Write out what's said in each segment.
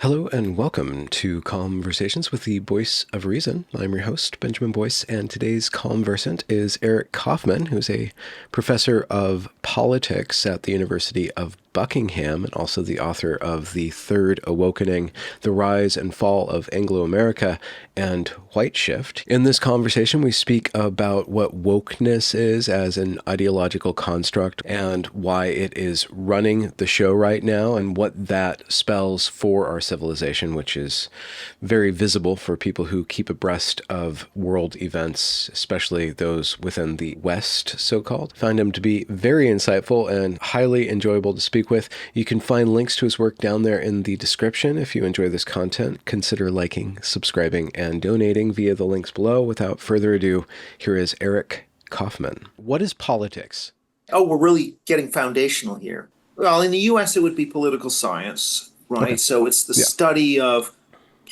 Hello and welcome to Conversations with the Voice of Reason. I'm your host, Benjamin Boyce, and today's conversant is Eric Kaufmann, who's a professor of politics at the University of Buckingham and also the author of The Third Awokening, The Rise and Fall of Anglo-America and White Shift. In this conversation, we speak about what wokeness is as an ideological construct and why it is running the show right now and what that spells for our civilization, which is very visible for people who keep abreast of world events, especially those within the West, so-called. Find him to be very insightful and highly enjoyable to speak with. You can find links to his work down there in the description. If you enjoy this content, consider liking, subscribing, and donating via the links below. Without further ado, here is Eric Kaufmann. What is politics? Oh, we're really getting foundational here. Well, in the US, it would be political science, right? Okay. So it's the study of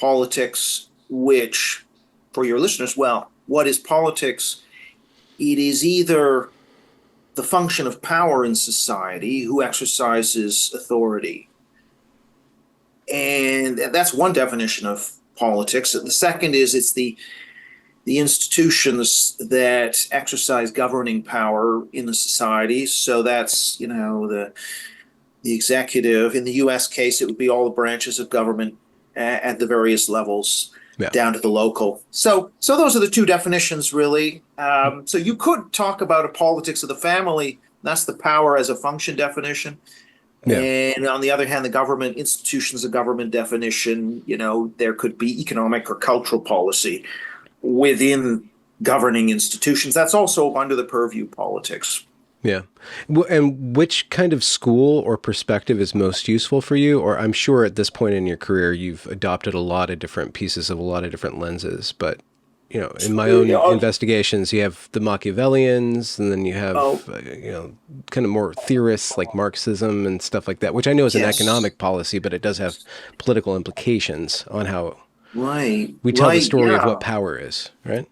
politics, which, for your listeners, well, what is politics? It is either the function of power in society, who exercises authority. And that's one definition of politics. The second is it's the institutions that exercise governing power in the society. So that's, the executive. In the US case, it would be all the branches of government at the various levels. Yeah. Down to the local. So those are the two definitions, really. So you could talk about a politics of the family. That's the power as a function definition. Yeah. And on the other hand, the government institutions of government definition, there could be economic or cultural policy within governing institutions. That's also under the purview of politics. Yeah. And which kind of school or perspective is most useful for you? Or I'm sure at this point in your career, you've adopted a lot of different pieces of a lot of different lenses. But, in my own investigations, you have the Machiavellians, and then you have, kind of more theorists like Marxism and stuff like that, which I know is an economic policy, but it does have political implications on how we tell the story of what power is, right?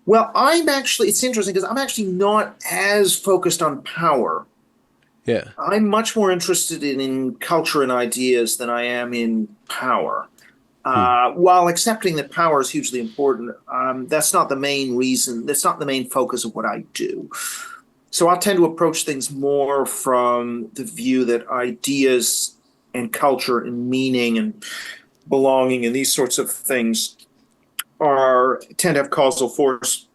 Well, it's interesting because I'm actually not as focused on power. Yeah. I'm much more interested in culture and ideas than I am in power. While accepting that power is hugely important, that's not the main reason. That's not the main focus of what I do. So I'll tend to approach things more from the view that ideas and culture and meaning and belonging and these sorts of things tend to have causal force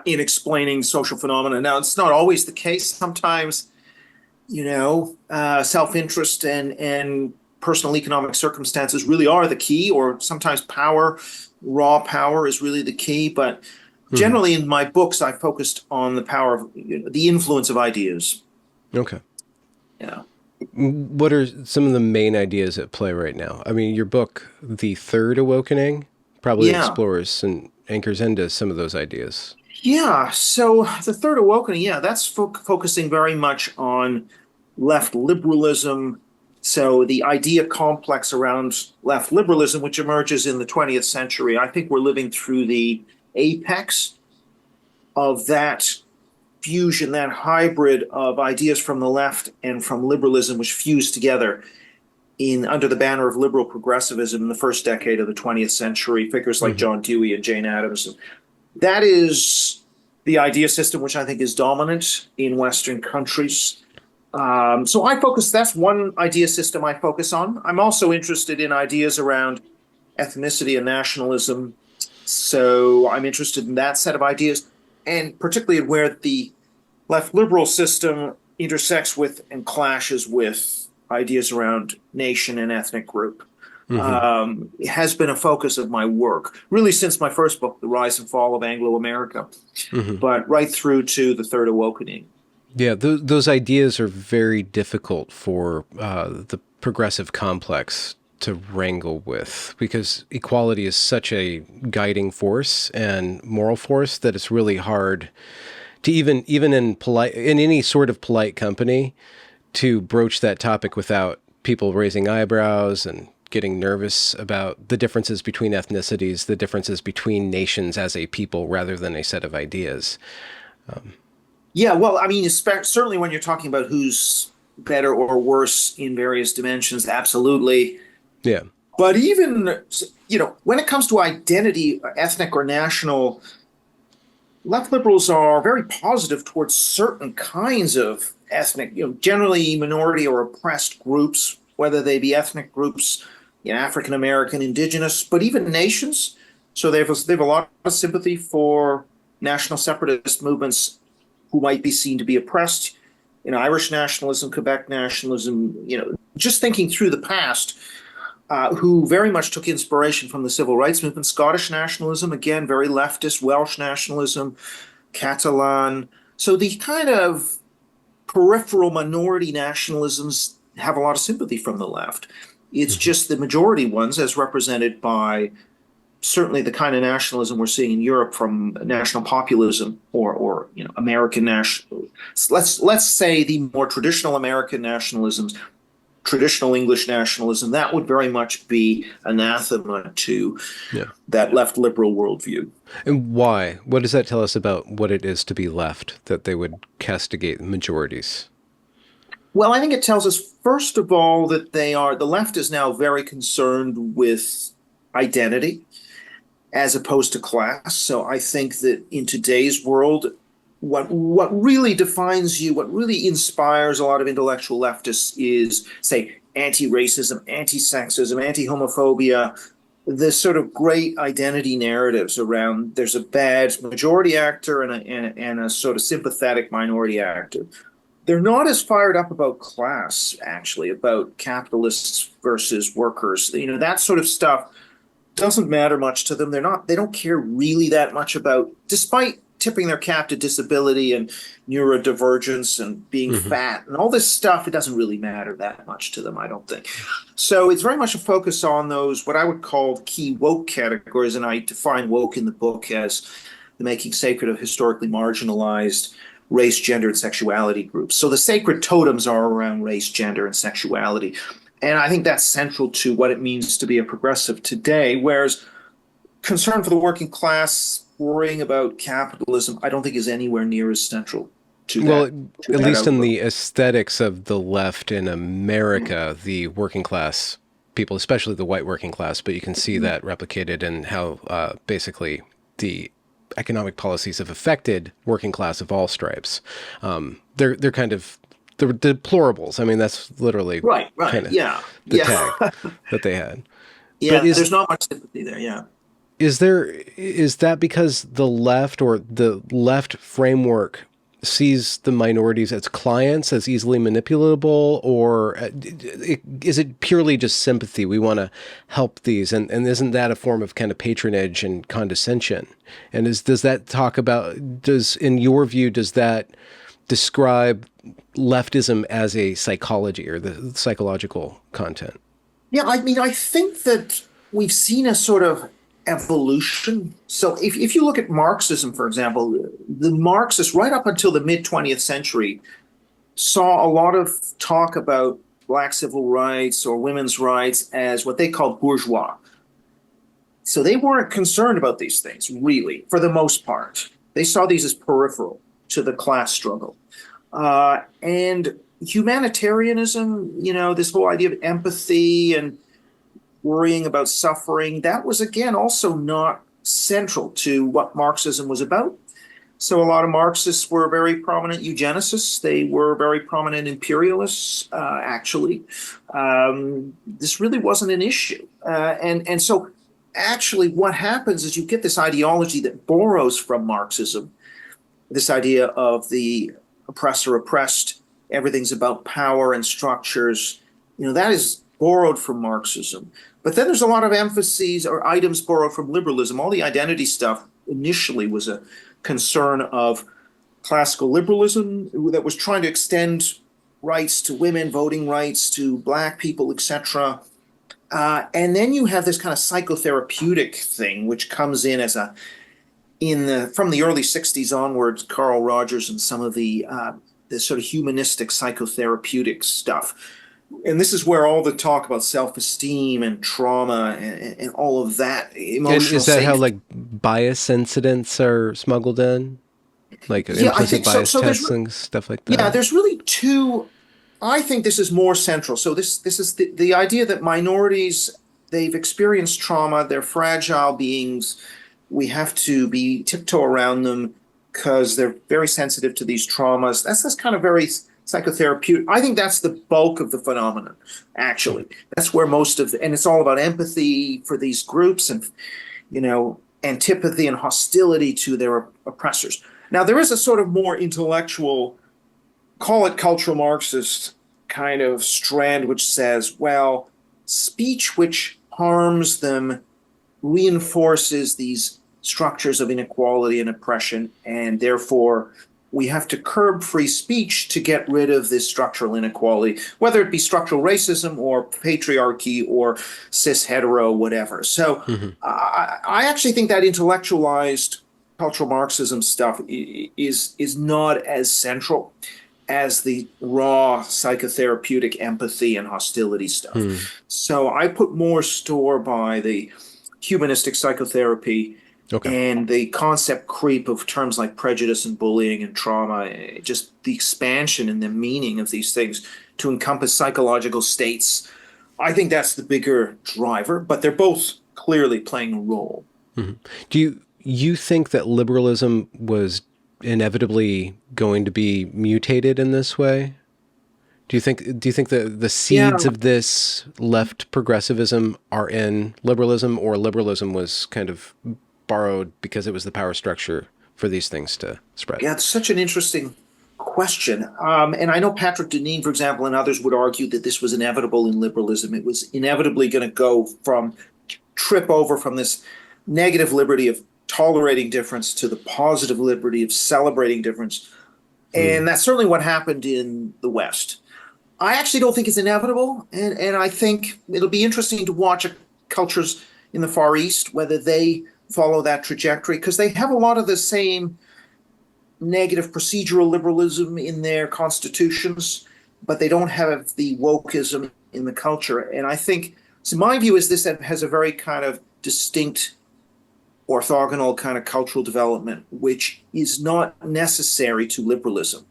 in explaining social phenomena. Now, it's not always the case. Sometimes, self-interest and personal economic circumstances really are the key, or sometimes raw power is really the key. But generally in my books, I focused on the power of the influence of ideas. Okay. Yeah. What are some of the main ideas at play right now? I mean, your book, The Third Awokening, probably explores and anchors into some of those ideas. Yeah. So The Third Awokening, that's focusing very much on left liberalism. So the idea complex around left liberalism, which emerges in the 20th century, I think we're living through the apex of that fusion, that hybrid of ideas from the left and from liberalism, which fused together under the banner of liberal progressivism in the first decade of the 20th century, figures like John Dewey and Jane Addams. That is the idea system which I think is dominant in Western countries. So that's one idea system I focus on. I'm also interested in ideas around ethnicity and nationalism. So I'm interested in that set of ideas, and particularly where the left liberal system intersects with and clashes with ideas around nation and ethnic group. It has been a focus of my work, really since my first book, The Rise and Fall of Anglo-America, but right through to The Third Awokening. Yeah, those ideas are very difficult for the progressive complex to wrangle with, because equality is such a guiding force and moral force that it's really hard to even in any sort of polite company to broach that topic without people raising eyebrows and getting nervous about the differences between ethnicities, the differences between nations as a people rather than a set of ideas. Yeah, well, I mean, certainly when you're talking about who's better or worse in various dimensions, absolutely. Yeah. But even, when it comes to identity, ethnic or national, left liberals are very positive towards certain kinds of ethnic, generally minority or oppressed groups, whether they be ethnic groups, African American, indigenous, but even nations. So they have a lot of sympathy for national separatist movements who might be seen to be oppressed. Irish nationalism, Quebec nationalism, just thinking through the past, who very much took inspiration from the civil rights movement. Scottish nationalism, again, very leftist. Welsh nationalism, Catalan. So these kind of peripheral minority nationalisms have a lot of sympathy from the left. It's Mm-hmm. just the majority ones, as represented by certainly the kind of nationalism we're seeing in Europe from national populism or American national. Let's say the more traditional American nationalisms, traditional English nationalism, that would very much be anathema to Yeah. that left liberal worldview. And why? What does that tell us about what it is to be left, that they would castigate majorities? Well, I think it tells us, first of all, that the left is now very concerned with identity as opposed to class. So I think that in today's world, what really defines you, what really inspires a lot of intellectual leftists is, say, anti-racism, anti-sexism, anti-homophobia, this sort of great identity narratives around there's a bad majority actor and a sort of sympathetic minority actor. They're not as fired up about class, actually, about capitalists versus workers. That sort of stuff doesn't matter much to them. They don't care really that much about, despite tipping their cap to disability and neurodivergence and being Mm-hmm. fat and all this stuff, it doesn't really matter that much to them, I don't think. So it's very much a focus on those, what I would call key woke categories. And I define woke in the book as the making sacred of historically marginalized race, gender, and sexuality groups. So the sacred totems are around race, gender, and sexuality. And I think that's central to what it means to be a progressive today, whereas concern for the working class, worrying about capitalism, I don't think is anywhere near as central to Well, that. at least in the aesthetics of the left in America, the working class people, especially the white working class, but you can see that replicated in how basically the economic policies have affected working class of all stripes. They're kind of the deplorables. I mean, that's literally right, kind of yeah, the yeah, tag that they had. yeah. But There's not much sympathy there. Yeah. is that because the left or the left framework sees the minorities as clients, as easily manipulatable, or is it purely just sympathy? We want to help these, and isn't that a form of kind of patronage and condescension? And does that talk about, in your view, does that describe leftism as a psychology or the psychological content? Yeah, I mean, I think that we've seen a sort of evolution. So if you look at Marxism, for example, the Marxists, right up until the mid 20th century, saw a lot of talk about black civil rights or women's rights as what they called bourgeois. So they weren't concerned about these things, really, for the most part. They saw these as peripheral to the class struggle. And humanitarianism, this whole idea of empathy and worrying about suffering, that was, again, also not central to what Marxism was about. So a lot of Marxists were very prominent eugenicists. They were very prominent imperialists, actually. This really wasn't an issue. And so actually what happens is you get this ideology that borrows from Marxism, this idea of the oppressor oppressed, everything's about power and structures. That is borrowed from Marxism. But then there's a lot of emphases or items borrowed from liberalism. All the identity stuff initially was a concern of classical liberalism that was trying to extend rights to women, voting rights to black people, etc. And then you have this kind of psychotherapeutic thing, which comes in as from the early 60s onwards, Carl Rogers and some of the sort of humanistic psychotherapeutic stuff. And this is where all the talk about self-esteem and trauma and all of that emotional. And is that how bias incidents are smuggled in, like implicit bias tests and stuff like that? Yeah, there's really two I think this is more central. So this is the idea that minorities, they've experienced trauma, they're fragile beings. We have to be tiptoe around them because they're very sensitive to these traumas. That's kind of very psychotherapeutic. I think that's the bulk of the phenomenon, actually. That's where most of and it's all about empathy for these groups and, antipathy and hostility to their oppressors. Now, there is a sort of more intellectual, call it cultural Marxist kind of strand, which says, well, speech which harms them reinforces these structures of inequality and oppression, and therefore we have to curb free speech to get rid of this structural inequality, whether it be structural racism or patriarchy or cis hetero, whatever. So I actually think that intellectualized cultural Marxism stuff is not as central as the raw psychotherapeutic empathy and hostility stuff. So I put more store by the humanistic psychotherapy Okay. and the concept creep of terms like prejudice and bullying and trauma, just the expansion and the meaning of these things to encompass psychological states. I think that's the bigger driver, but they're both clearly playing a role. Do you think that liberalism was inevitably going to be mutated in this way? Do you think the Yeah, seeds of this left progressivism are in liberalism, or liberalism was kind of borrowed because it was the power structure for these things to spread? yeah, it's such an interesting question. And I know Patrick Deneen, for example, and others would argue that this was inevitable in liberalism. It was inevitably going to go from trip over from this negative liberty of tolerating difference to the positive liberty of celebrating difference. And that's certainly what happened in the West. I actually don't think it's inevitable. And I think it'll be interesting to watch cultures in the Far East, whether they follow that trajectory, because they have a lot of the same negative procedural liberalism in their constitutions, but they don't have the wokeism in the culture. And I think, so my view is this has a very kind of distinct orthogonal kind of cultural development, which is not necessary to liberalism.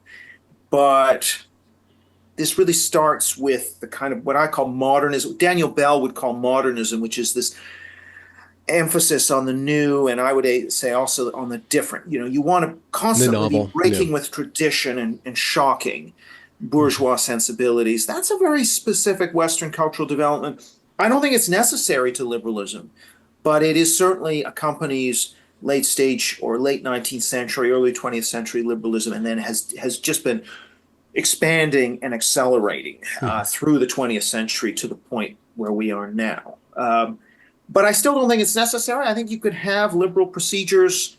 But this really starts with the kind of what I call modernism, Daniel Bell would call modernism, which is this emphasis on the new, and I would say also on the different. You want to The constantly be novel, yeah. breaking with tradition and shocking bourgeois sensibilities. That's a very specific Western cultural development. I don't think it's necessary to liberalism, but it is certainly accompanies late stage or late 19th century, early 20th century liberalism, and then has just been expanding and accelerating through the 20th century to the point where we are now. But I still don't think it's necessary. I think you could have liberal procedures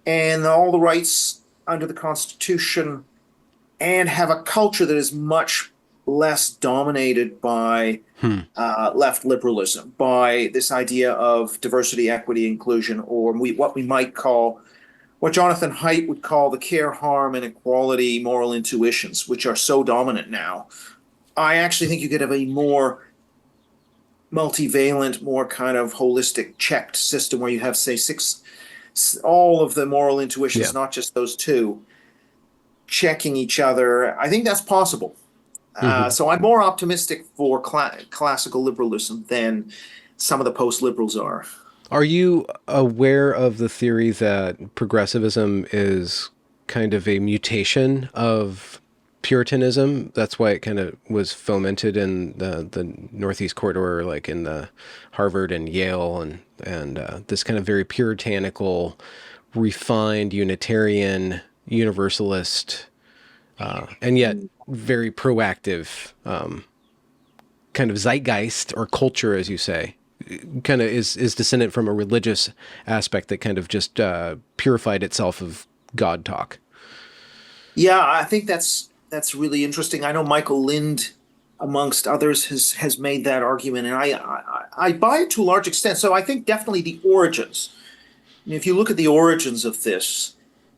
and all the rights under the Constitution and have a culture that is much less dominated by left liberalism, by this idea of diversity, equity, inclusion, or what we might call, what Jonathan Haidt would call the care, harm, and equality moral intuitions, which are so dominant now. I actually think you could have a more multivalent, more kind of holistic checked system where you have, say, all of the moral intuitions, Yeah. not just those two, checking each other. I think that's possible. So I'm more optimistic for classical liberalism than some of the post-liberals are. Are you aware of the theory that progressivism is kind of a mutation of Puritanism? That's why it kind of was fomented in the Northeast Corridor, like in the Harvard and Yale, and this kind of very puritanical, refined, Unitarian, Universalist, and yet very proactive kind of zeitgeist or culture, as you say, kind of is descendant from a religious aspect that kind of just purified itself of God talk. Yeah, I think that's really interesting. I know Michael Lind, amongst others, has made that argument, and I buy it to a large extent. So I think definitely the origins. And if you look at the origins of this,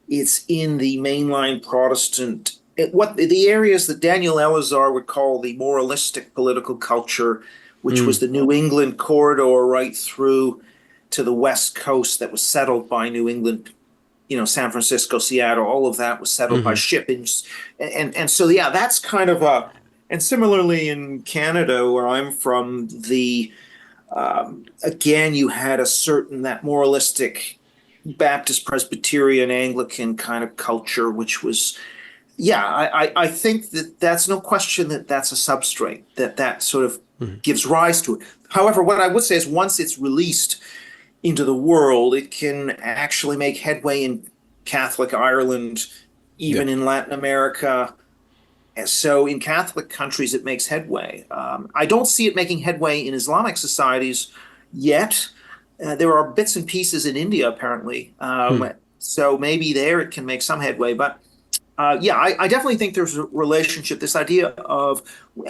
it's in the mainline Protestant, what the areas that Daniel Elazar would call the moralistic political culture, which was the New England corridor right through to the West Coast that was settled by New England, San Francisco, Seattle, all of that was settled by shipping. And so, yeah, that's kind of And similarly in Canada, where I'm from, again, you had a certain that moralistic Baptist, Presbyterian, Anglican kind of culture, which was, yeah, I think that that's no question that that's a substrate, that sort of Mhm. gives rise to it. However, what I would say is once it's released into the world, it can actually make headway in Catholic Ireland, Yeah. even in Latin America. And so in Catholic countries, it makes headway. I don't see it making headway in Islamic societies yet. There are bits and pieces in India, apparently. Hmm. So maybe there it can make some headway. But yeah, I definitely think there's a relationship. This idea of,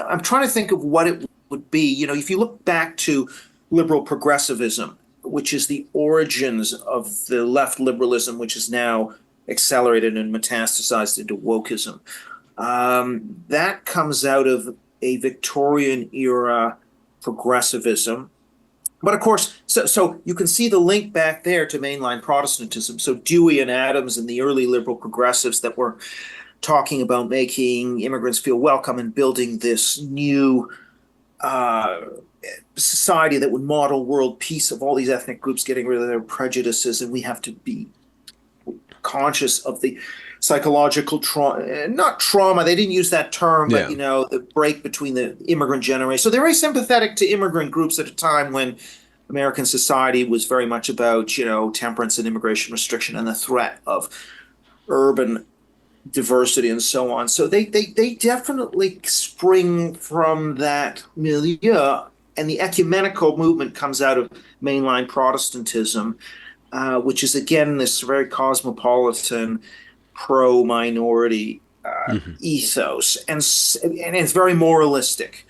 I'm trying to think of what it would be. You know, if you look back to liberal progressivism, which is the origins of the left liberalism, which is now accelerated and metastasized into wokeism. That comes out of a Victorian era progressivism. But of course, so you can see the link back there to mainline Protestantism. So Dewey and Adams and the early liberal progressives that were talking about making immigrants feel welcome and building this new uh, society that would model world peace of all these ethnic groups getting rid of their prejudices, and we have to be conscious of the psychological trauma, not trauma, they didn't use that term, but Yeah. you know, the break between the immigrant generation. So they're very sympathetic to immigrant groups at a time when American society was very much about, you know, temperance and immigration restriction and the threat of urban diversity and so on. So they definitely spring from that milieu, and the ecumenical movement comes out of mainline Protestantism, which is again this very cosmopolitan, pro-minority Hmm. ethos, and it's very moralistic.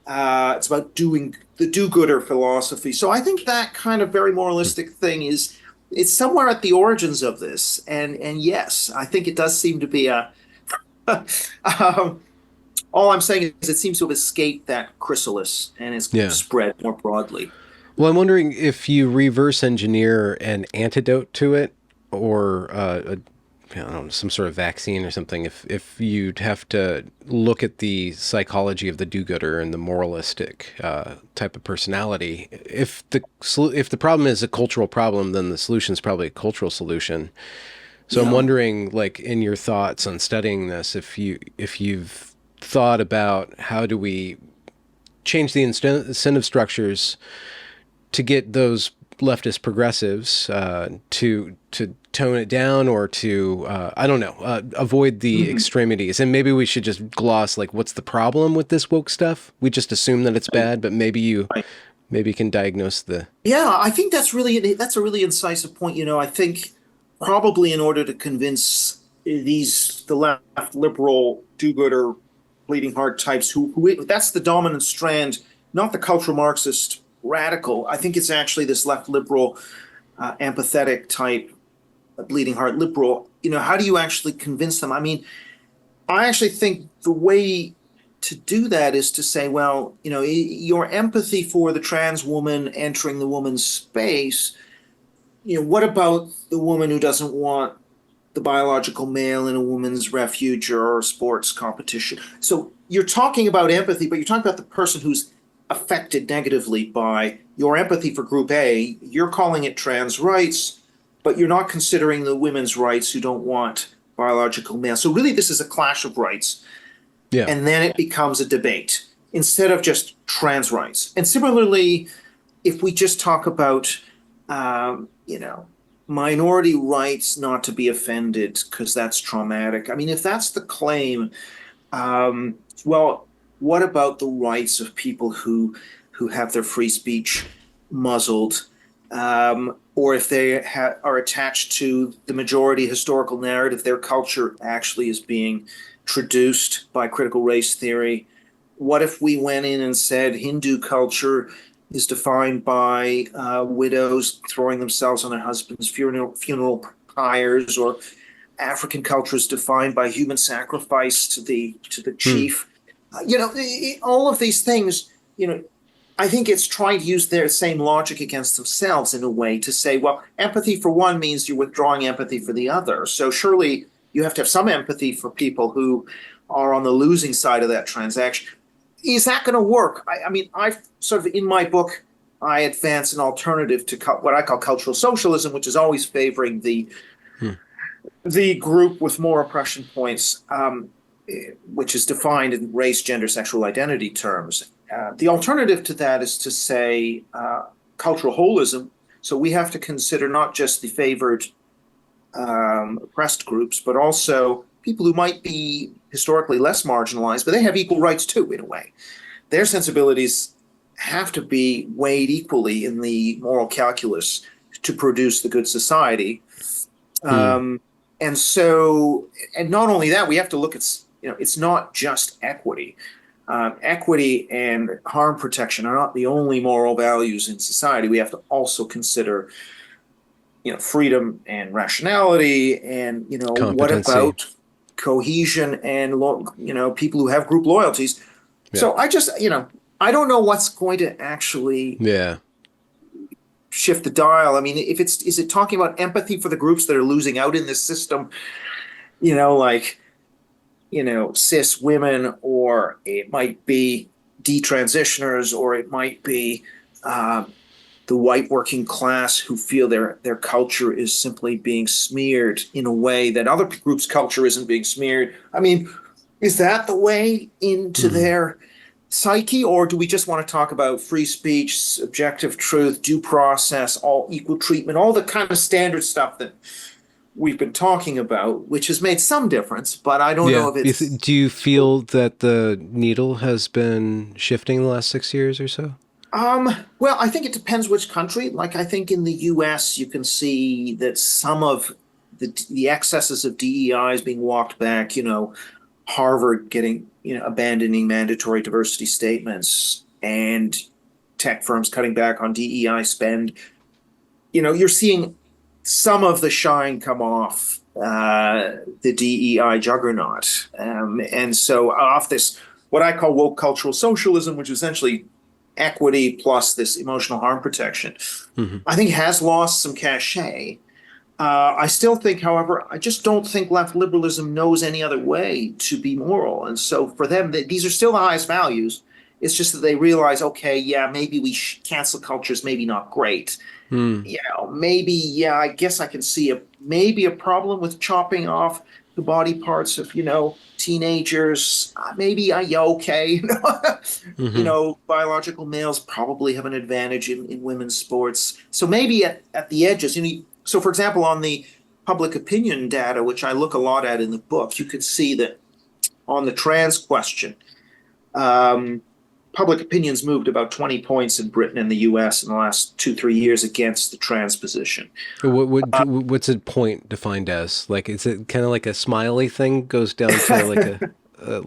It's about doing the do-gooder philosophy. So I think that kind of very moralistic thing is it's somewhere at the origins of this. And yes, I think it does seem to be a. All I'm saying is it seems to have escaped that chrysalis and is Yeah. spread more broadly. Well, I'm wondering if you reverse engineer an antidote to it, or I don't know, some sort of vaccine or something. If you'd have to look at the psychology of the do-gooder and the moralistic type of personality, if the problem is a cultural problem, then the solution is probably a cultural solution. So I'm Yeah. wondering, like, in your thoughts on studying this, if you've thought about how do we change the incentive structures to get those leftist progressives to tone it down, or to I don't know, avoid the Mhm. extremities. And maybe we should just gloss, like, what's the problem with this woke stuff? We just assume that it's bad, but maybe you can diagnose the. Yeah, I think that's a really incisive point. You know, I think probably in order to convince the left liberal do-gooder bleeding heart types who that's the dominant strand, not the cultural Marxist radical. I think it's actually this left liberal empathetic type bleeding heart liberal. You know, how do you actually convince them? I mean, I actually think the way to do that is to say, well, you know, your empathy for the trans woman entering the woman's space, you know, what about the woman who doesn't want the biological male in a woman's refuge or sports competition? So you're talking about empathy, but you're talking about the person who's affected negatively by your empathy for group A. You're calling it trans rights, but you're not considering the women's rights who don't want biological male. So really, this is a clash of rights, Yeah. and then it becomes a debate instead of just trans rights. And similarly, if we just talk about, you know, minority rights not to be offended because that's traumatic. I mean, if that's the claim, well, what about the rights of people who have their free speech muzzled, or if they are attached to the majority historical narrative, their culture actually is being traduced by critical race theory? What if we went in and said Hindu culture is defined by widows throwing themselves on their husband's funeral pyres, or African culture is defined by human sacrifice to the Hmm. chief? You know, all of these things. You know, I think it's trying to use their same logic against themselves in a way to say, well, empathy for one means you're withdrawing empathy for the other. So surely you have to have some empathy for people who are on the losing side of that transaction. Is that going to work? I mean, I've sort of in my book, I advance an alternative to what I call cultural socialism, which is always favoring Hmm. the group with more oppression points, which is defined in race, gender, sexual identity terms. The alternative to that is to say cultural holism. So we have to consider not just the favored oppressed groups, but also people who might be historically less marginalized, but they have equal rights too, in a way. Their sensibilities have to be weighed equally in the moral calculus to produce the good society. And so, and not only that, we have to look at, it's not just equity. Equity and harm protection are not the only moral values in society. We have to also consider, freedom and rationality, and what Competency. about cohesion and people who have group loyalties. Yeah. So I don't know what's going to actually Yeah. shift the dial. I mean, is it talking about empathy for the groups that are losing out in this system? Like cis women, or it might be detransitioners, or it might be the white working class who feel their culture is simply being smeared in a way that other groups' culture isn't being smeared. I mean, is that the way into their psyche, or do we just want to talk about free speech, objective truth, due process, all equal treatment, all the kind of standard stuff that we've been talking about, which has made some difference, but I don't know if it's... Do you feel that the needle has been shifting the last 6 years or so? Well, I think it depends which country. Like, I think in the US, you can see that some of the excesses of DEI is being walked back, Harvard abandoning mandatory diversity statements, and tech firms cutting back on DEI spend. You're seeing some of the shine come off the DEI juggernaut. And so off this, what I call woke cultural socialism, which is essentially equity plus this emotional harm protection, I think has lost some cachet. I still think, however, I just don't think left liberalism knows any other way to be moral. And so for them, these are still the highest values. It's just that they realize, okay, yeah, maybe cancel culture is maybe not great. Maybe, yeah, I guess I can see maybe a problem with chopping off the body parts of, teenagers. Maybe, okay. Biological males probably have an advantage in women's sports. So maybe at the edges, so, for example, on the public opinion data, which I look a lot at in the book, you could see that on the trans question, public opinion's moved about 20 points in Britain and the US in the last 2-3 years against the trans position. What's a point defined as? Like, is it kind of like a smiley thing goes down to like a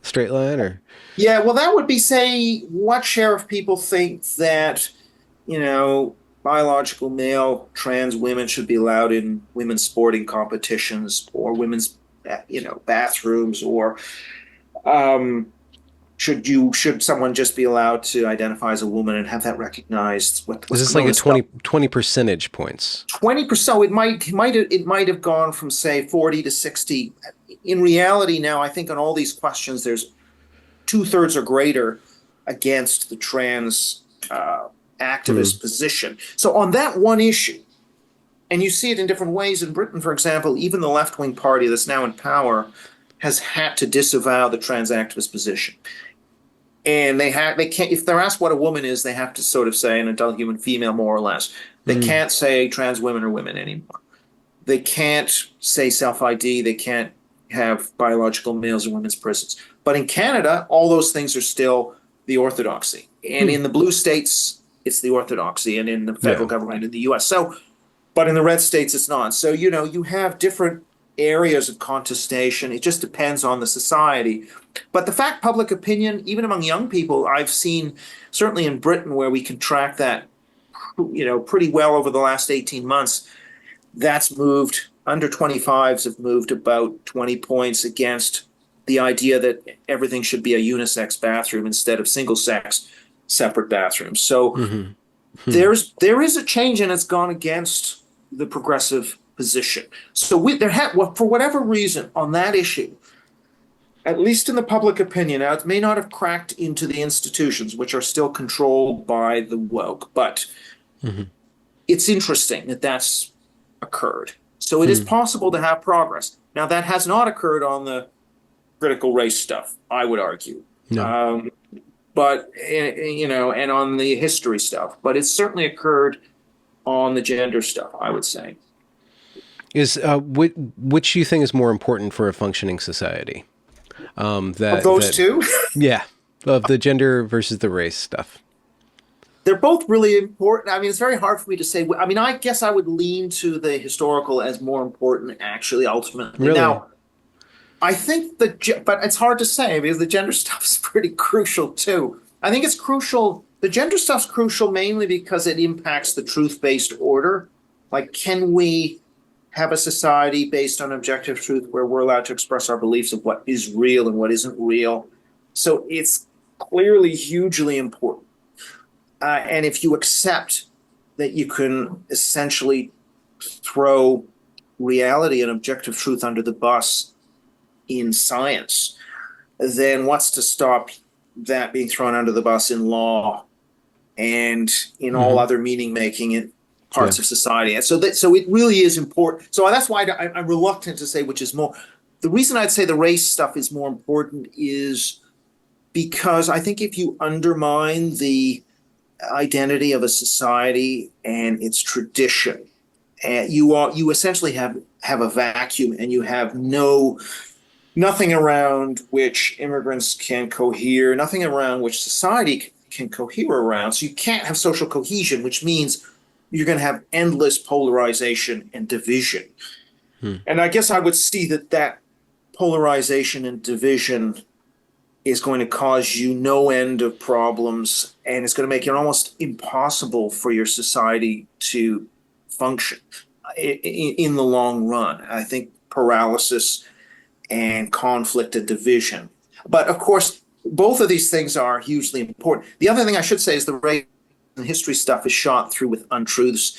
straight line, or? Yeah, well, that would be, say, what share of people think that, biological male trans women should be allowed in women's sporting competitions, or women's, bathrooms, or should someone just be allowed to identify as a woman and have that recognized? Is this like a 20 percentage points? 20%. So it might have gone from, say, 40 to 60. In reality, now I think on all these questions, there's 2/3 or greater against the trans activist position. So on that one issue, and you see it in different ways in Britain, for example, even the left-wing party that's now in power has had to disavow the trans activist position. And they can't, if they're asked what a woman is, they have to sort of say an adult human female, more or less. They can't say trans women are women anymore. They can't say self-ID. They can't have biological males in women's prisons. But in Canada, all those things are still the orthodoxy. And in the blue states, it's the orthodoxy, and in the federal government in the US. So, but in the red states, it's not. So, you have different areas of contestation. It just depends on the society. But the fact public opinion, even among young people, I've seen, certainly in Britain, where we can track that, pretty well over the last 18 months, that's moved. Under 25s have moved about 20 points against the idea that everything should be a unisex bathroom instead of single sex separate bathrooms. So there is a change, and it's gone against the progressive position. So for whatever reason on that issue, at least in the public opinion. Now, it may not have cracked into the institutions, which are still controlled by the woke, but Hmm. it's interesting that that's occurred. So it is Hmm. possible to have progress. Now, that has not occurred on the critical race stuff, I would argue. No. Um, but, and on the history stuff, but it's certainly occurred on the gender stuff, I would say. Is which do you think is more important for a functioning society? Of That those that two, yeah, of the gender versus the race stuff. they're both really important. I mean, it's very hard for me to say. I mean, I guess I would lean to the historical as more important, actually, ultimately. Really? Now, I think but it's hard to say because the gender stuff is pretty crucial too. I think it's crucial. The gender stuff's crucial mainly because it impacts the truth-based order. Like, can we have a society based on objective truth where we're allowed to express our beliefs of what is real and what isn't real? So it's clearly hugely important. And if you accept that you can essentially throw reality and objective truth under the bus in science, then what's to stop that being thrown under the bus in law and in all Hmm. other meaning making in Yeah. parts of society? And so it really is important. So that's why I'm reluctant to say which is more. The reason I'd say the race stuff is more important is because I think if you undermine the identity of a society and its tradition, and you essentially have a vacuum, and you have nothing around which immigrants can cohere, nothing around which society can cohere around. So you can't have social cohesion, which means you're going to have endless polarization and division. Hmm. And I guess I would see that polarization and division is going to cause you no end of problems, and it's going to make it almost impossible for your society to function in the long run. I think paralysis and conflict and division. But of course, both of these things are hugely important. The other thing I should say is the race and history stuff is shot through with untruths.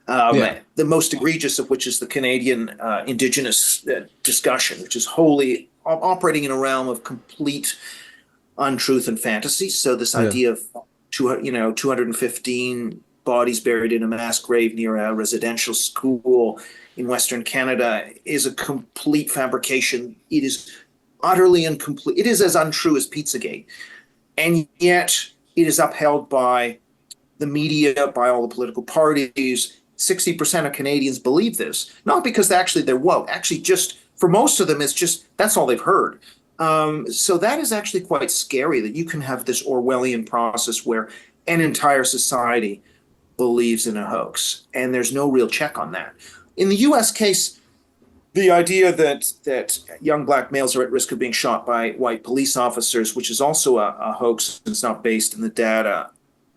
Yeah. The most egregious of which is the Canadian Indigenous discussion, which is wholly operating in a realm of complete untruth and fantasy. So this Yeah. idea of 215 bodies buried in a mass grave near a residential school in Western Canada is a complete fabrication. It is utterly incomplete. It is as untrue as Pizzagate, and yet it is upheld by the media, by all the political parties. 60% of Canadians believe this, not because they're woke. Actually, just for most of them, it's just that's all they've heard. So that is actually quite scary that you can have this Orwellian process where an entire society believes in a hoax, and there's no real check on that. In the U.S. case, the idea that young black males are at risk of being shot by white police officers, which is also a hoax, it's not based in the data.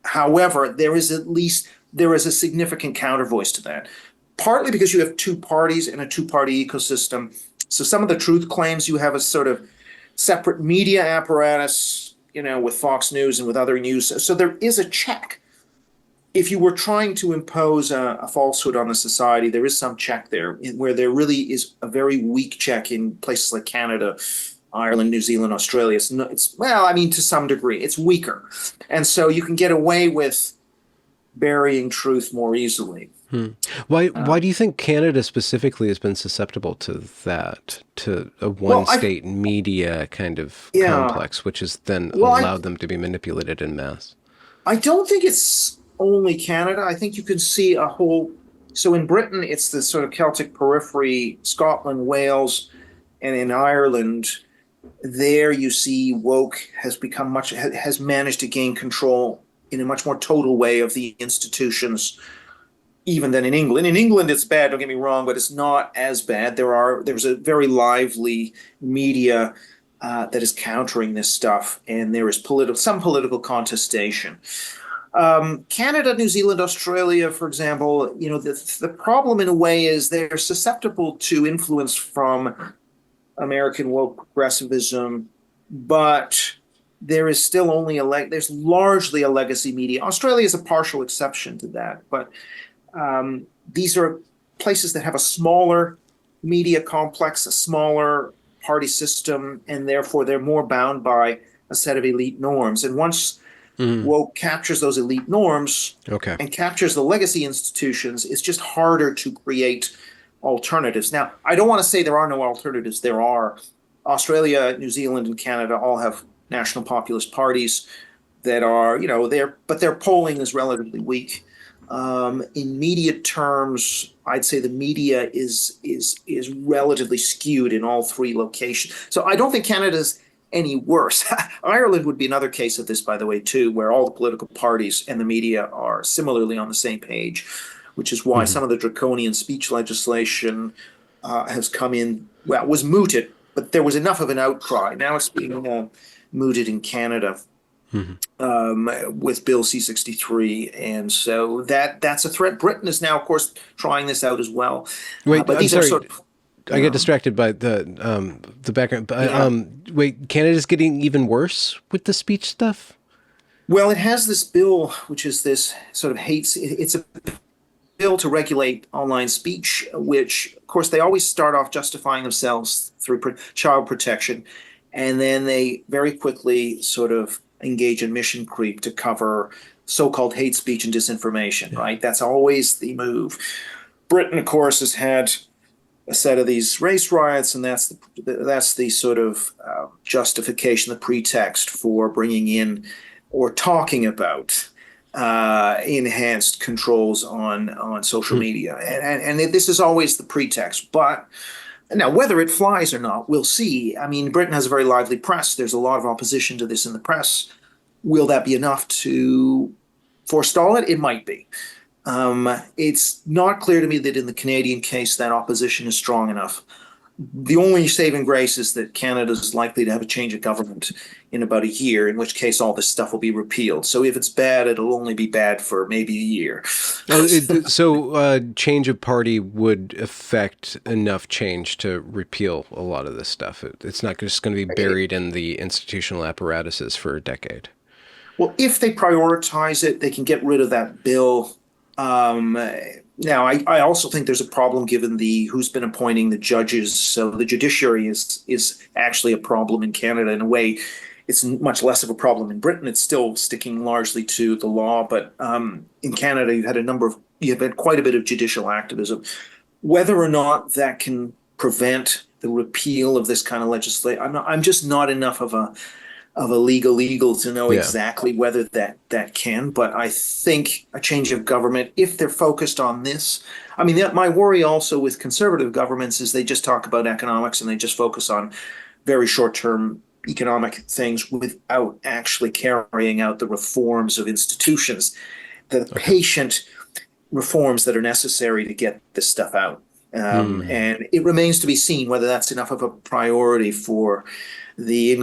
However, there is a significant counter voice to that, partly because you have two parties and a two-party ecosystem. So some of the truth claims you have a sort of separate media apparatus, with Fox News and with other news. So there is a check. If you were trying to impose a falsehood on the society, there is some check there, where there really is a very weak check in places like Canada, Ireland, New Zealand, Australia. Well, I mean, to some degree, it's weaker. And so you can get away with burying truth more easily. Hmm. Why Um, do you think Canada specifically has been susceptible to that, to a one well, state media kind of yeah, complex, which has then well, allowed them to be manipulated in mass? I don't think it's only Canada. I think you can see a whole. So in Britain, it's the sort of Celtic periphery, Scotland, Wales, and in Ireland, there you see woke has managed to gain control in a much more total way of the institutions even than in England. In England, it's bad, don't get me wrong, but it's not as bad. There's a very lively media that is countering this stuff, and there is some political contestation. Canada, New Zealand, Australia, for example, the problem in a way is they're susceptible to influence from American woke progressivism, but there's largely a legacy media. Australia is a partial exception to that, but these are places that have a smaller media complex, a smaller party system, and therefore they're more bound by a set of elite norms. And once woke captures those elite norms Okay. and captures the legacy institutions, it's just harder to create alternatives. Now, I don't want to say there are no alternatives. There are. Australia, New Zealand, and Canada all have national populist parties that are, but their polling is relatively weak. In media terms, I'd say the media is relatively skewed in all three locations. So I don't think Canada's any worse. Ireland would be another case of this, by the way, too, where all the political parties and the media are similarly on the same page, which is why some of the draconian speech legislation has come in, well, was mooted, but there was enough of an outcry. Now it's being mooted in Canada with Bill C-63. And so that's a threat. Britain is now, of course, trying this out as well. Wait, but I'm these sorry. are sort of, I get distracted by the background. Wait, Canada's getting even worse with the speech stuff? Well, it has this bill, which is this sort of it's a bill to regulate online speech, which, of course, they always start off justifying themselves through child protection. And then they very quickly sort of engage in mission creep to cover so-called hate speech and disinformation, right? That's always the move. Britain, of course, has had a set of these race riots, and that's the sort of justification, the pretext for bringing in or talking about enhanced controls on social media. And this is always the pretext. But now, whether it flies or not, we'll see. I mean, Britain has a very lively press. There's a lot of opposition to this in the press. Will that be enough to forestall it? It might be. It's not clear to me that in the Canadian case that opposition is strong enough. The only saving grace is that Canada is likely to have a change of government in about a year, in which case all this stuff will be repealed. So if it's bad, it'll only be bad for maybe a year. So change of party would affect enough change to repeal a lot of this stuff. It's not just going to be buried in the institutional apparatuses for a decade. Well, if they prioritize it, they can get rid of that bill. Now, I also think there's a problem given who's been appointing the judges. So the judiciary is actually a problem in Canada in a way. It's much less of a problem in Britain. It's still sticking largely to the law. But in Canada, you've had quite a bit of judicial activism. Whether or not that can prevent the repeal of this kind of legislation, I'm just not enough of a legal to know exactly whether that can. But I think a change of government, if they're focused on this, I mean, my worry also with conservative governments is they just talk about economics and they just focus on very short-term economic things without actually carrying out the reforms of institutions, the patient reforms that are necessary to get this stuff out. And it remains to be seen whether that's enough of a priority for the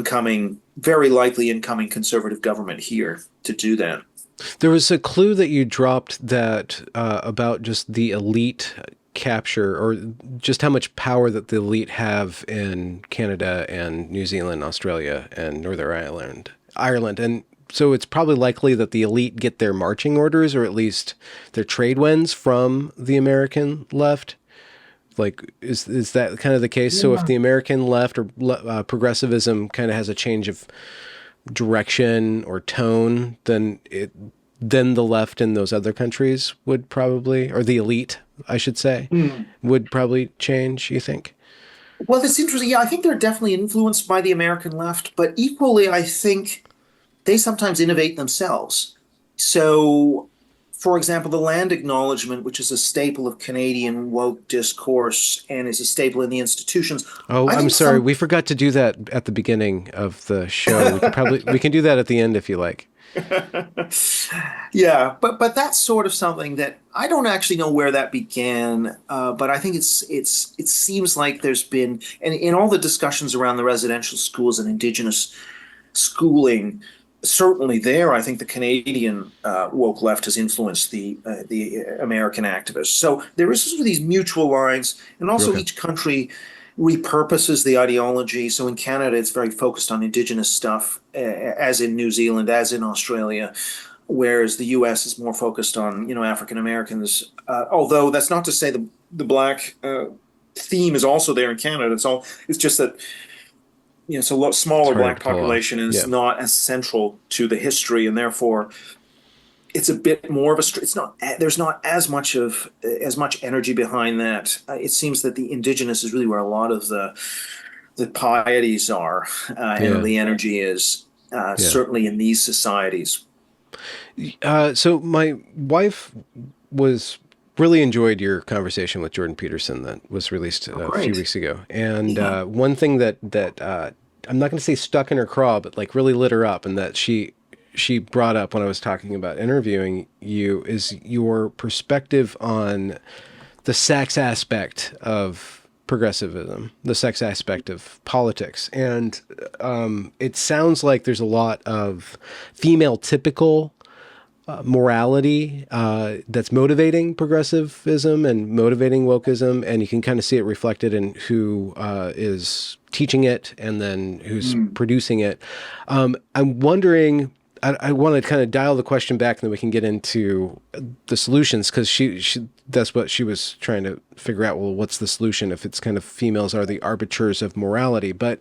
very likely incoming conservative government here to do that. There was a clue that you dropped that about just the elite capture, or just how much power that the elite have in Canada and New Zealand, Australia, and Northern Ireland. And so it's probably likely that the elite get their marching orders, or at least their trade winds, from the American left. Like, is that kind of the case? Yeah. So if the American left or progressivism kind of has a change of direction or tone, then the left in those other countries would probably, or the elite, I should say, would probably change, you think? Well, it's interesting. Yeah, I think they're definitely influenced by the American left, but equally, I think they sometimes innovate themselves. So, for example, the land acknowledgement, which is a staple of Canadian woke discourse and is a staple in the institutions. Oh, I'm sorry. We forgot to do that at the beginning of the show. We can do that at the end if you like. Yeah, but that's sort of something that I don't actually know where that began, but I think it seems like there's been, and in all the discussions around the residential schools and Indigenous schooling, certainly there, I think the Canadian woke left has influenced the American activists. So there is sort of these mutual lines, and also each country repurposes the ideology. So in Canada, it's very focused on Indigenous stuff, as in New Zealand, as in Australia, whereas the U.S. is more focused on African Americans. Although that's not to say the black theme is also there in Canada. It's just that it's a lot It's smaller harder black to pull off. population, is Yeah. not as central to the history, and therefore it's a bit more of a, it's not, there's not as much energy behind that. It seems that the indigenous is really where a lot of the pieties are, and Yeah. the energy is, Yeah. certainly in these societies. So my wife was really enjoyed your conversation with Jordan Peterson that was released Oh, a few great. weeks ago. And Yeah. one thing that I'm not going to say stuck in her craw, but like really lit her up, and that she brought up when I was talking about interviewing you, is your perspective on the sex aspect of progressivism, the sex aspect of politics. And it sounds like there's a lot of female typical morality that's motivating progressivism and motivating wokeism, and you can kind of see it reflected in who is teaching it and then who's Mm. producing it. I'm wondering. I want to kind of dial the question back, and then we can get into the solutions, because she that's what she was trying to figure out. Well, what's the solution if it's kind of females are the arbiters of morality? But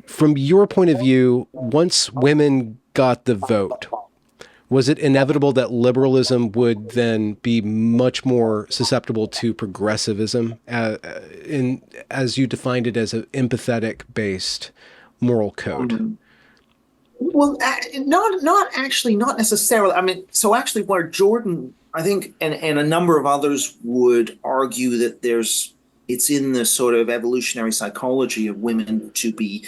from your point of view, once women got the vote, was it inevitable that liberalism would then be much more susceptible to progressivism, as you defined it, as an empathetic based moral code? Um, Well, not actually, not necessarily. I mean, so actually, where Jordan, I think, and a number of others would argue that it's in the sort of evolutionary psychology of women to be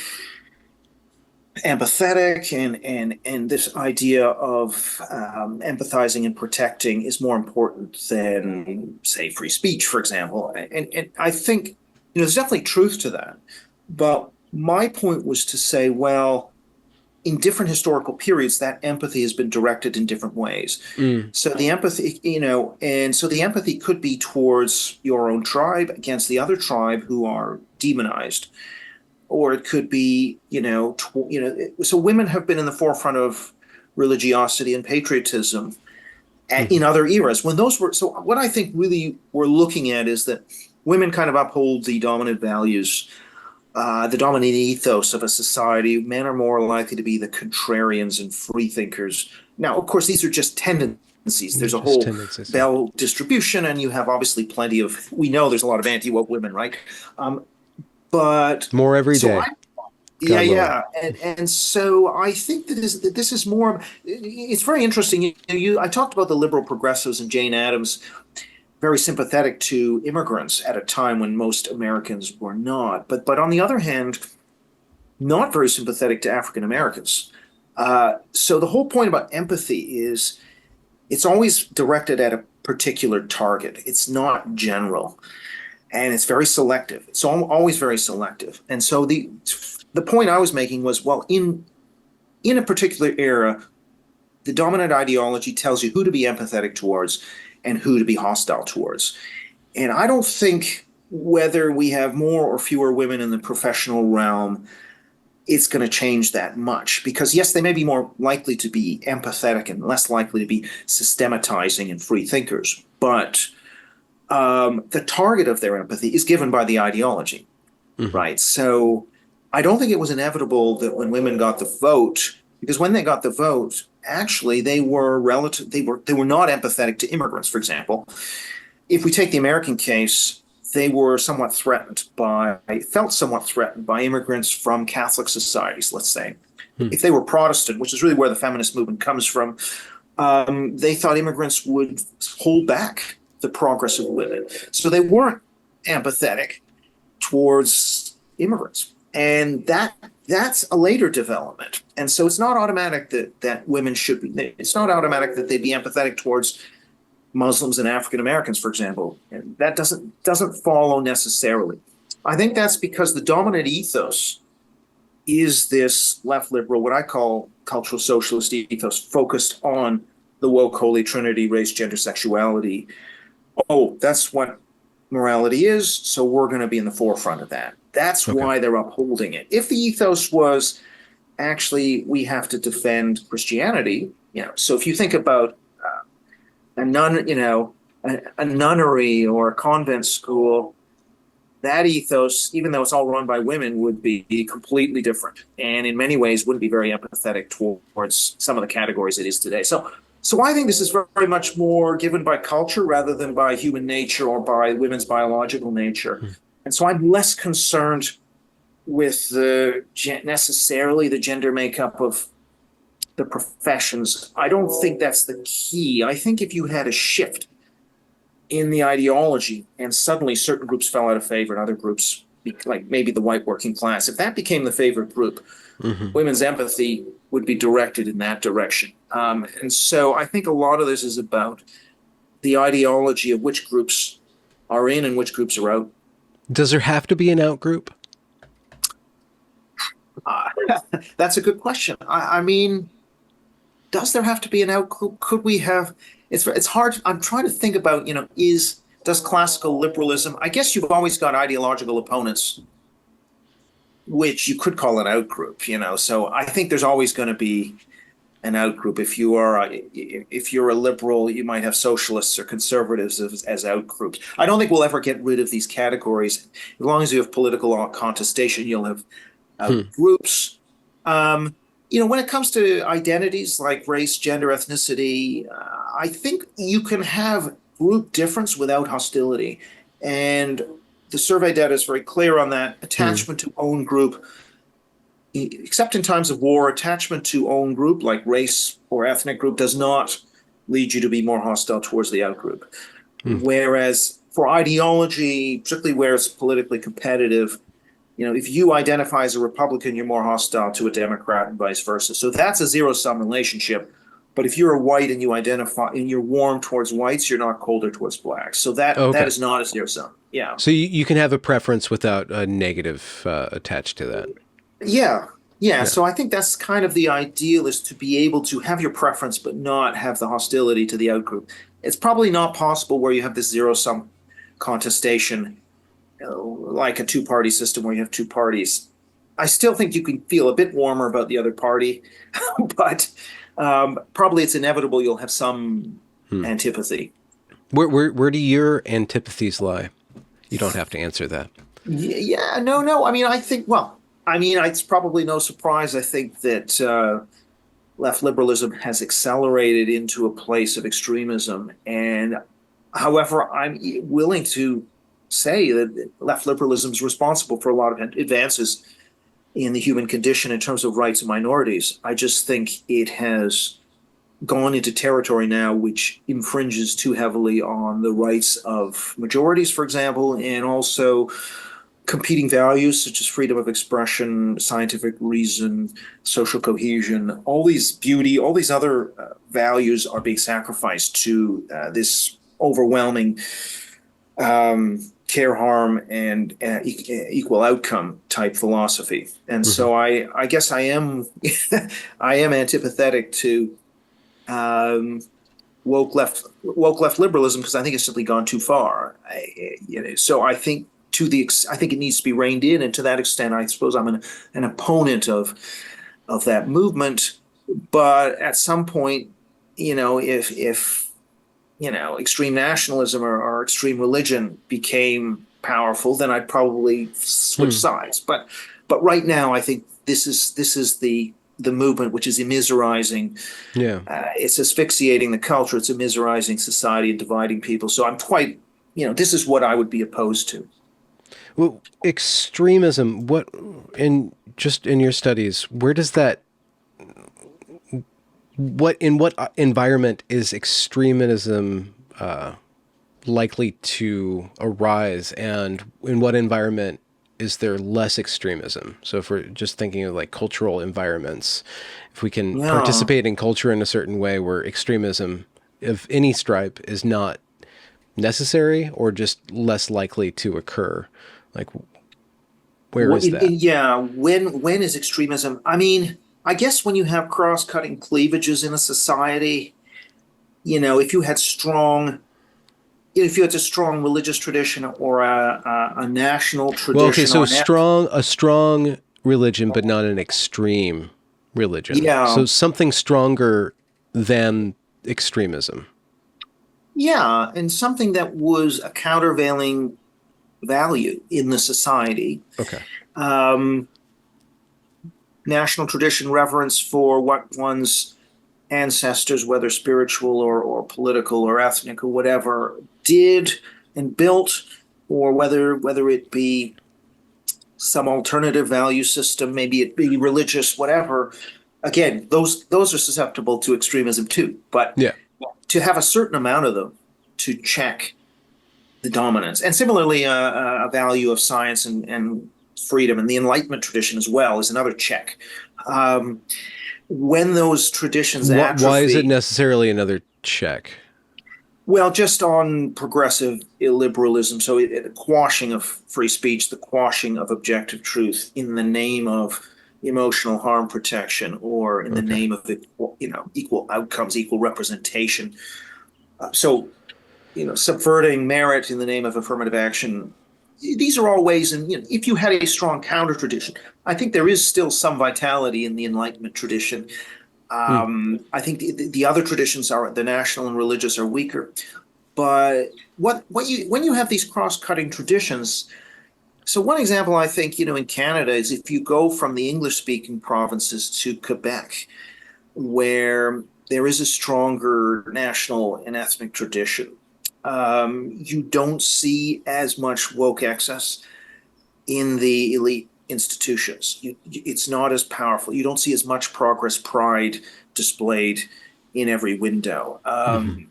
empathetic, and this idea of empathizing and protecting is more important than, say, free speech, for example. And I think, there's definitely truth to that. But my point was to say, well, in different historical periods, that empathy has been directed in different ways. Mm. So the empathy, and so the empathy could be towards your own tribe against the other tribe who are demonized, or it could be, so women have been in the forefront of religiosity and patriotism Mm-hmm. in other eras when those were. So what I think really we're looking at is that women kind of uphold the dominant values, the dominant ethos of a society. Men are more likely to be the contrarians and free thinkers. Now, of course, these are just tendencies. They're There's a just whole tendencies. Yeah. bell distribution, and you have obviously plenty of. We know there's a lot of anti-woke women, right? Um, but More every so day, I, yeah, God willing. yeah, and so I think that this is more. It's very interesting. I talked about the liberal progressives and Jane Addams, very sympathetic to immigrants at a time when most Americans were not. But on the other hand, not very sympathetic to African Americans. So the whole point about empathy is it's always directed at a particular target. It's not general, and it's very selective. It's always very selective. And so the point I was making was, well, in a particular era, the dominant ideology tells you who to be empathetic towards and who to be hostile towards. And I don't think whether we have more or fewer women in the professional realm, it's going to change that much, because yes, they may be more likely to be empathetic and less likely to be systematizing and free thinkers, but the target of their empathy is given by the ideology, Mm-hmm. right? So I don't think it was inevitable that when women got the vote, because when they got the vote, actually they were not empathetic to immigrants, for example. If we take the American case, they were felt somewhat threatened by immigrants from Catholic societies, let's say. Hmm. If they were Protestant, which is really where the feminist movement comes from, they thought immigrants would hold back the progress of women. So they weren't empathetic towards immigrants. And that's a later development. And so it's not automatic that women should be, it's not automatic that they'd be empathetic towards Muslims and African Americans, for example. And that doesn't follow necessarily. I think that's because the dominant ethos is this left liberal, what I call cultural socialist ethos, focused on the woke holy trinity, race, gender, sexuality. Oh, that's what morality is, so we're going to be in the forefront of that. That's Okay. why they're upholding it. If the ethos was actually we have to defend Christianity, so if you think about a nun, a nunnery or a convent school, that ethos, even though it's all run by women, would be completely different, and in many ways wouldn't be very empathetic towards some of the categories it is today. So I think this is very much more given by culture rather than by human nature or by women's biological nature. And so I'm less concerned with necessarily the gender makeup of the professions. I don't think that's the key. I think if you had a shift in the ideology and suddenly certain groups fell out of favor and other groups, like maybe the white working class, if that became the favorite group, women's empathy would be directed in that direction. And so I think a lot of this is about the ideology of which groups are in and which groups are out. Does there have to be an out group? That's a good question. I mean, does there have to be an out group? Could we have? It's hard. I'm trying to think about, does classical liberalism? I guess you've always got ideological opponents, which you could call an out group. So I think there's always going to be an out group. If you're a liberal, you might have socialists or conservatives as out groups. I don't think we'll ever get rid of these categories. As long as you have political contestation, you'll have out groups. When it comes to identities like race, gender, ethnicity, I think you can have group difference without hostility. And the survey data is very clear on that. Attachment to own group, except in times of war, attachment to own group, like race or ethnic group, does not lead you to be more hostile towards the out group. Whereas for ideology, particularly where it's politically competitive, if you identify as a Republican, you're more hostile to a Democrat and vice versa. So that's a zero-sum relationship. But if you're a white and you identify and you're warm towards whites, you're not colder towards blacks. So that is not a zero-sum. Yeah. So you can have a preference without a negative attached to that. Yeah. So I think that's kind of the ideal, is to be able to have your preference but not have the hostility to the outgroup. It's probably not possible where you have this zero-sum contestation, like a two-party system where you have two parties. I still think you can feel a bit warmer about the other party, but probably it's inevitable you'll have some antipathy. Where do your antipathies lie? You don't have to answer that. Yeah, no. I mean, it's probably no surprise. I think that left liberalism has accelerated into a place of extremism. And however, I'm willing to say that left liberalism is responsible for a lot of advances in the human condition in terms of rights of minorities. I just think it has gone into territory now which infringes too heavily on the rights of majorities, for example, and also competing values such as freedom of expression, scientific reason, social cohesion, all these other values are being sacrificed to this overwhelming care, harm, and equal outcome type philosophy. And so I guess I am I am antipathetic to woke left liberalism, because I think it's simply gone too far. So I think I think it needs to be reined in, and to that extent, I suppose I'm an opponent of that movement. But at some point, if extreme nationalism or extreme religion became powerful, then I'd probably switch sides. But right now, I think this is the movement which is immiserizing. Yeah, it's asphyxiating the culture. It's immiserizing society and dividing people. So I'm quite, this is what I would be opposed to. Well, extremism. In your studies, where does that? In what environment is extremism likely to arise, and in what environment is there less extremism? So if we're just thinking of like cultural environments, if we can participate in culture in a certain way where extremism of any stripe is not necessary or just less likely to occur, like where is that? When is extremism? I mean, I guess when you have cross-cutting cleavages in a society, if you had a strong religious tradition or a national tradition. Well, okay, so a strong religion, but not an extreme religion. Yeah. So something stronger than extremism. Yeah, and something that was a countervailing value in the society. Okay. Um, National tradition, reverence for what one's ancestors, whether spiritual or political or ethnic or whatever, did and built, or whether it be some alternative value system, maybe it be religious, whatever. Again, those are susceptible to extremism too. But Yeah. to have a certain amount of them to check the dominance, and similarly, a value of science and freedom, and the Enlightenment tradition as well is another check. Um, when those traditions Why is it atrophy, necessarily another check? well, just on progressive illiberalism, so the quashing of free speech, the quashing of objective truth in the name of emotional harm protection, or in the Okay. name of equal outcomes, equal representation. So subverting merit in the name of affirmative action. These are all ways, and if you had a strong counter tradition, I think there is still some vitality in the Enlightenment tradition. Mm. I think the other traditions are the national and religious are weaker. But when you have these cross-cutting traditions, so one example I think in Canada is if you go from the English-speaking provinces to Quebec, where there is a stronger national and ethnic tradition. You don't see as much woke excess in the elite institutions. It's not as powerful. You don't see as much progress pride displayed in every window. Hmm.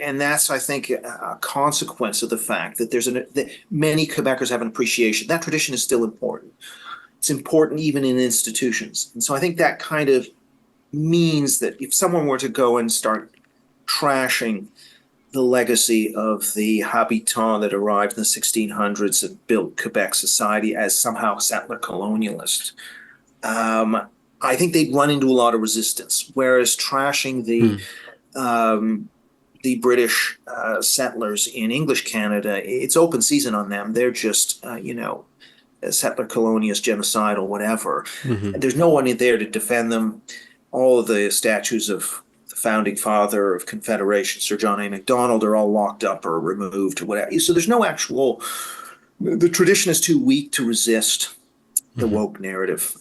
And that's, I think, a consequence of the fact that that many Quebecers have an appreciation. That tradition is still important. It's important even in institutions. And so I think that kind of means that if someone were to go and start trashing the legacy of the habitants that arrived in the 1600s and built Quebec society as somehow settler colonialist, I think they'd run into a lot of resistance. Whereas trashing Mm. the British settlers in English Canada, it's open season on them. They're just settler colonialist, genocidal, whatever. Hmm. There's no one in there to defend them. All of the statues of the founding father of Confederation, Sir John A. Macdonald, are all locked up or removed or whatever. So there's no actual. The tradition is too weak to resist the Hmm. woke narrative,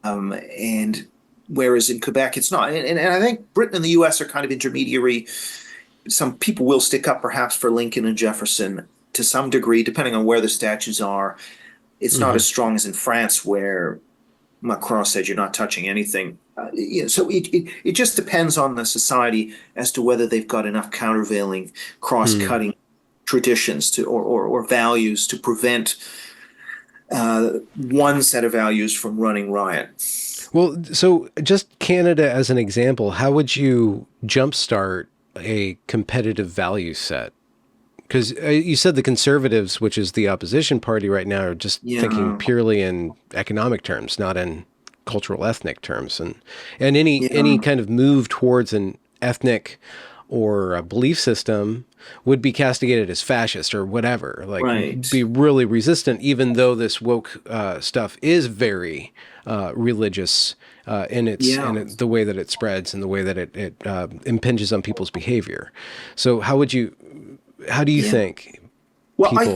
and whereas in Quebec it's not. And I think Britain and the U.S. are kind of intermediary. Some people will stick up perhaps for Lincoln and Jefferson to some degree, depending on where the statues are. It's not Hmm. as strong as in France, where Macron said you're not touching anything. So it just depends on the society as to whether they've got enough countervailing, Mm. cross-cutting traditions or values to prevent one set of values from running riot. Well, so just Canada as an example, how would you jumpstart a competitive value set? Because you said the Conservatives, which is the opposition party right now, are just thinking Yeah, purely in economic terms, not in cultural ethnic terms, and any yeah, kind of move towards an ethnic or a belief system would be castigated as fascist or whatever, like be right. really resistant, even though this woke stuff is very religious in its Yeah, the way that it spreads and the way that it impinges on people's behavior. So how do you yeah. think Well, people?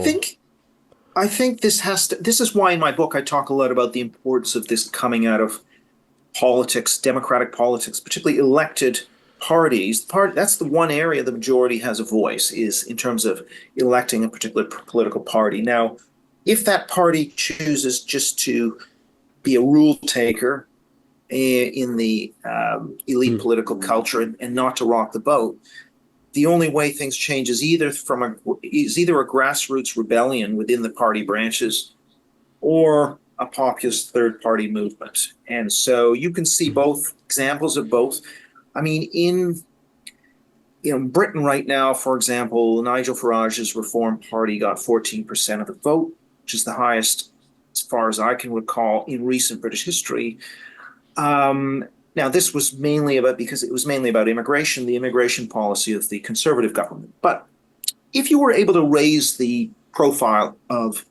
I think this is why in my book I talk a lot about the importance of this coming out of politics, democratic politics, particularly elected parties. That's the one area the majority has a voice, is in terms of electing a particular political party. Now, if that party chooses just to be a rule taker in the elite Hmm. political culture and not to rock the boat, the only way things change is either a grassroots rebellion within the party branches or a populist third party movement. And so you can see Hmm. both examples of both. I mean, in Britain right now, for example, Nigel Farage's Reform Party got 14% of the vote, which is the highest, as far as I can recall, in recent British history. Now, this was mainly about because it was mainly about immigration, the immigration policy of the Conservative government. But if you were able to raise the profile of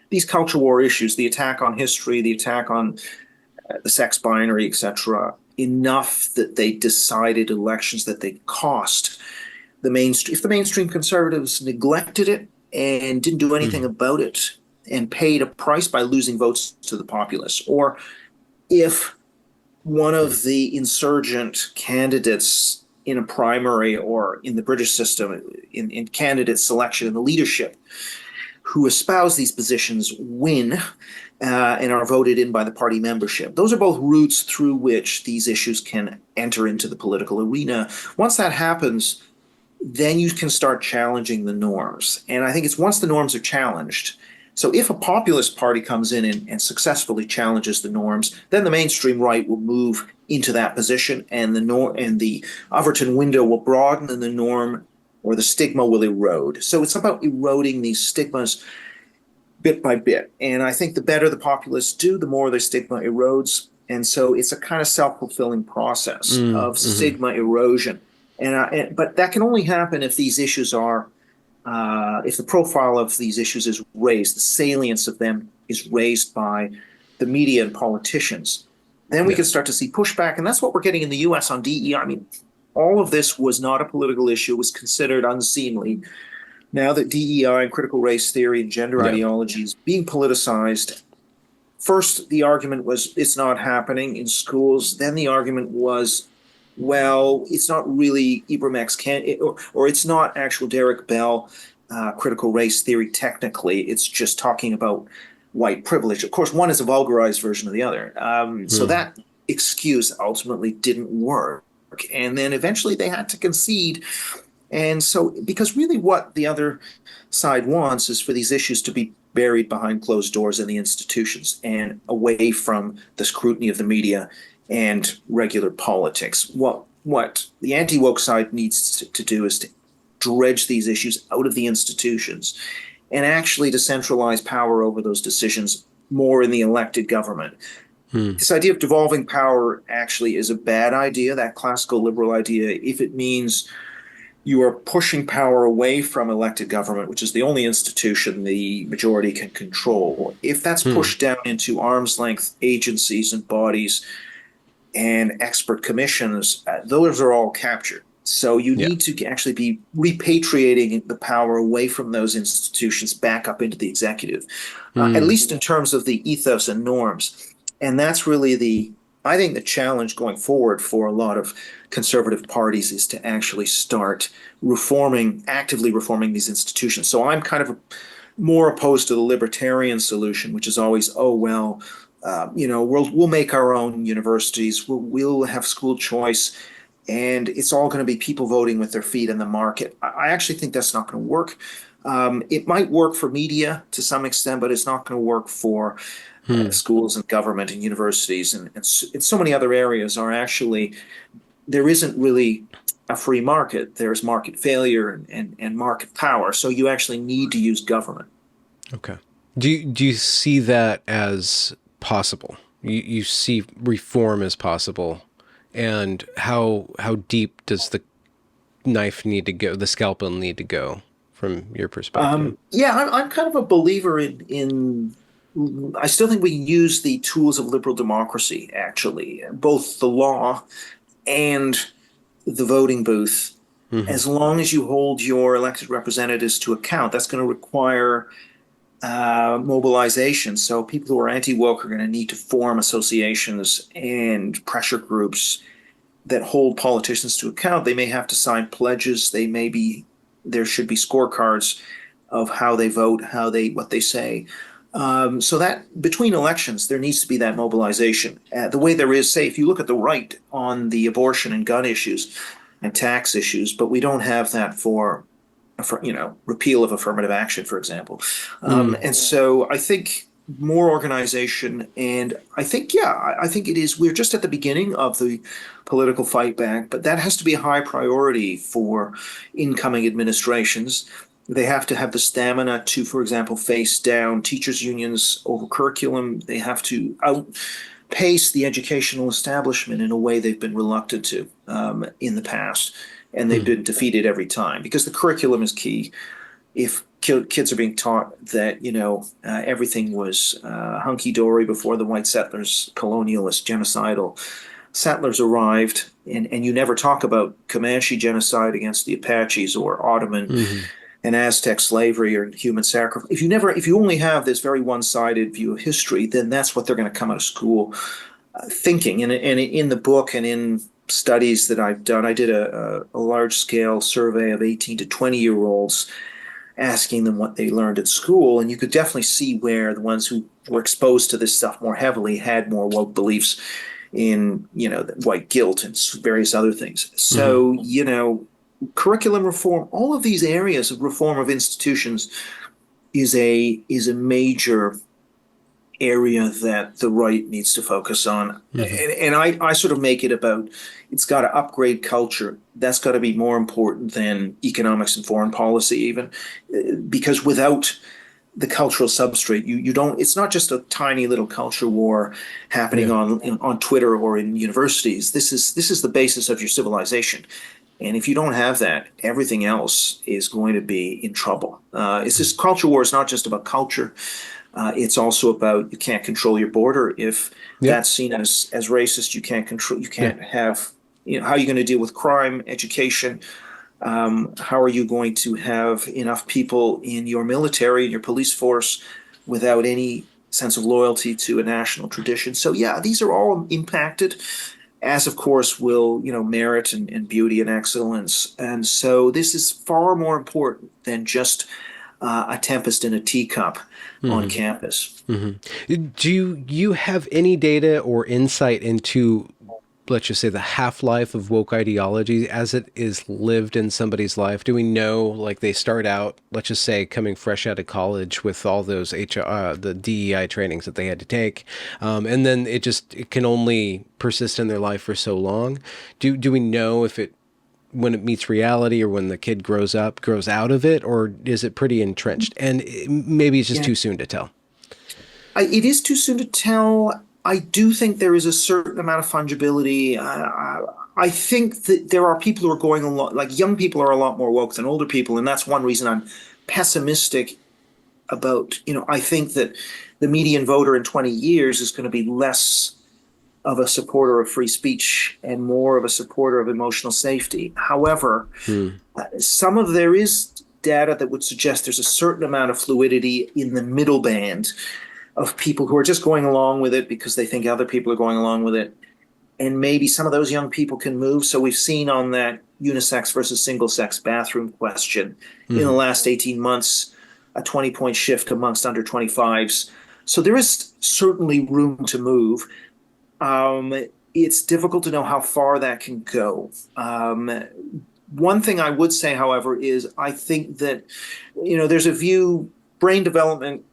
these culture war issues, the attack on history, the attack on the sex binary, etc., enough that they decided elections that they cost the mainstream. If the mainstream conservatives neglected it, and didn't do anything Mm. about it and paid a price by losing votes to the populace. Or if one Mm. of the insurgent candidates in a primary or in the British system, in candidate selection in the leadership, who espouse these positions win and are voted in by the party membership. Those are both routes through which these issues can enter into the political arena. Once that happens, then you can start challenging the norms. And I think it's once the norms are challenged. So if a populist party comes in and successfully challenges the norms, then the mainstream right will move into that position, and the Overton window will broaden, and the norm or the stigma will erode. So it's about eroding these stigmas bit by bit. And I think the better the populists do, the more the stigma erodes. And so it's a kind of self-fulfilling process Mm. of Hmm. stigma erosion. But that can only happen if these issues are, if the profile of these issues is raised, the salience of them is raised by the media and politicians. Then we Yeah. can start to see pushback, and that's what we're getting in the U.S. on DEI. I mean, all of this was not a political issue; it was considered unseemly. Now that DEI and critical race theory and gender Yeah. ideology is being politicized, first the argument was it's not happening in schools. Then the argument was, well, it's not really Ibram X. Or it's not actual Derek Bell critical race theory technically. It's just talking about white privilege. Of course, one is a vulgarized version of the other. So Mm. that excuse ultimately didn't work. And then eventually they had to concede. And so, because really what the other side wants is for these issues to be buried behind closed doors in the institutions and away from the scrutiny of the media and regular politics. What the anti-woke side needs to do is to dredge these issues out of the institutions and actually to centralize power over those decisions more in the elected government. Mm. This idea of devolving power actually is a bad idea, that classical liberal idea, if it means you are pushing power away from elected government, which is the only institution the majority can control. If that's Mm. pushed down into arm's length agencies and bodies and expert commissions, those are all captured. So you Yeah. need to actually be repatriating the power away from those institutions back up into the executive, at Mm. least in terms of the ethos and norms. And that's really I think the challenge going forward for a lot of conservative parties is to actually start actively reforming these institutions. So I'm kind of more opposed to the libertarian solution, which is always, oh, well, we'll make our own universities, we'll have school choice, and it's all going to be people voting with their feet in the market. I actually think that's not going to work. It might work for media to some extent, but it's not going to work for Mm. schools and government and universities and so many other areas are actually, there isn't really a free market. There's market failure and market power. So you actually need to use government. Okay. Do you see that as possible? You see reform as possible, and how deep does the knife need to go, the scalpel need to go, from your perspective? Yeah, I'm kind of a believer in. I still think we use the tools of liberal democracy, actually, both the law and the voting booth. Hmm. As long as you hold your elected representatives to account, that's going to require mobilization. So people who are anti-woke are going to need to form associations and pressure groups that hold politicians to account. They may have to sign pledges. There should be scorecards of how they vote, what they say. So that between elections, there needs to be that mobilization. The way there is, say, if you look at the right on the abortion and gun issues and tax issues, but we don't have that for repeal of affirmative action, for example. Mm. And so I think more organization, and I think it is. We're just at the beginning of the political fight back, but that has to be a high priority for incoming administrations. They have to have the stamina to, for example, face down teachers' unions over curriculum. They have to outpace the educational establishment in a way they've been reluctant to in the past, and they've Mm. been defeated every time because the curriculum is key. If kids are being taught that everything was hunky dory before the white settlers, colonialist, genocidal settlers arrived, and you never talk about Comanche genocide against the Apaches or Ottoman Hmm. and Aztec slavery or human sacrifice. If you only have this very one-sided view of history, then that's what they're going to come out of school thinking. And in the book and in studies that I've done, I did a large-scale survey of 18 to 20-year-olds, asking them what they learned at school, and you could definitely see where the ones who were exposed to this stuff more heavily had more woke beliefs in, white guilt and various other things. So, curriculum reform, all of these areas of reform of institutions is a major area that the right needs to focus on. And I sort of make it about, it's got to upgrade culture. That's got to be more important than economics and foreign policy even, because without the cultural substrate, you don't, it's not just a tiny little culture war happening on Twitter or in universities. This is the basis of your civilization. And if you don't have that, everything else is going to be in trouble. It's this culture war is not just about culture. It's also about, you can't control your border. If that's seen as racist, you can't have, how are you going to deal with crime, education? How are you going to have enough people in your military and your police force without any sense of loyalty to a national tradition? So these are all impacted, as of course will, merit and beauty and excellence. And so this is far more important than just a tempest in a teacup on campus. Do you have any data or insight into, let's just say, the half-life of woke ideology as it is lived in somebody's life? Do we know, like, they start out, let's just say, coming fresh out of college with all those the DEI trainings that they had to take, and then it can only persist in their life for so long? Do we know if when it meets reality, or when the kid grows out of it, or is it pretty entrenched? And maybe it's just too soon to tell. It is too soon to tell. I do think there is a certain amount of fungibility. I think that there are people who are going a lot, like young people are a lot more woke than older people, and that's one reason I'm pessimistic about, I think that the median voter in 20 years is going to be less of a supporter of free speech and more of a supporter of emotional safety. However, there is data that would suggest there's a certain amount of fluidity in the middle band of people who are just going along with it because they think other people are going along with it. And maybe some of those young people can move. So we've seen on that unisex versus single-sex bathroom question in the last 18 months, a 20-point shift amongst under 25s. So there is certainly room to move. It's difficult to know how far that can go. One thing I would say, however, is I think that, there's a view, brain development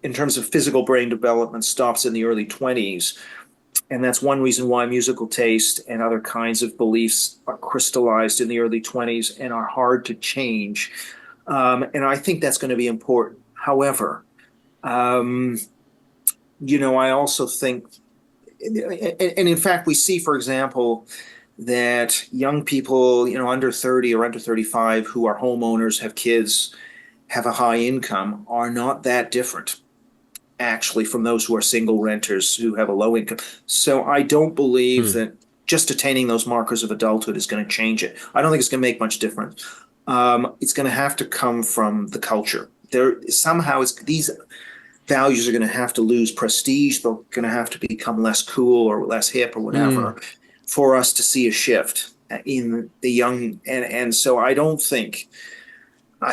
in terms of physical brain development stops in the early 20s. And that's one reason why musical taste and other kinds of beliefs are crystallized in the early 20s and are hard to change. And I think that's going to be important. However, I also think, and in fact, we see, for example, that young people, under 30 or under 35 who are homeowners, have kids, have a high income, are not that different, actually, from those who are single renters who have a low income. So I don't believe that just attaining those markers of adulthood is going to change it. I don't think it's going to make much difference. It's going to have to come from the culture. These values are going to have to lose prestige. They're going to have to become less cool or less hip or whatever for us to see a shift in the young. And so I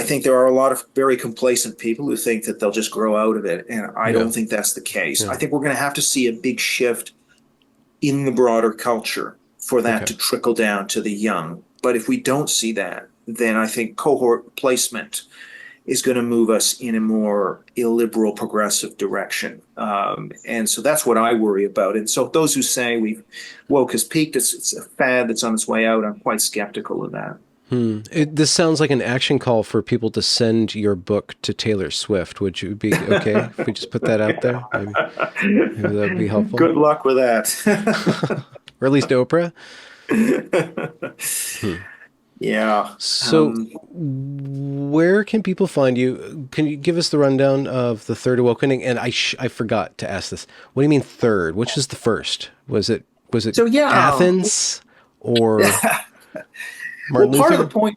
think there are a lot of very complacent people who think that they'll just grow out of it. And I don't think that's the case. I think we're going to have to see a big shift in the broader culture for that to trickle down to the young. But if we don't see that, then I think cohort placement is going to move us in a more illiberal, progressive direction. And so that's what I worry about. And so those who say woke has peaked, it's a fad that's on its way out, I'm quite skeptical of that. This sounds like an action call for people to send your book to Taylor Swift. Would you be okay if we just put that out there? Maybe that would be helpful. Good luck with that. Or at least Oprah. Yeah. So where can people find you? Can you give us the rundown of the Third Awokening? And I forgot to ask this. What do you mean third? Which is the first? Was it Athens or Martin Luther?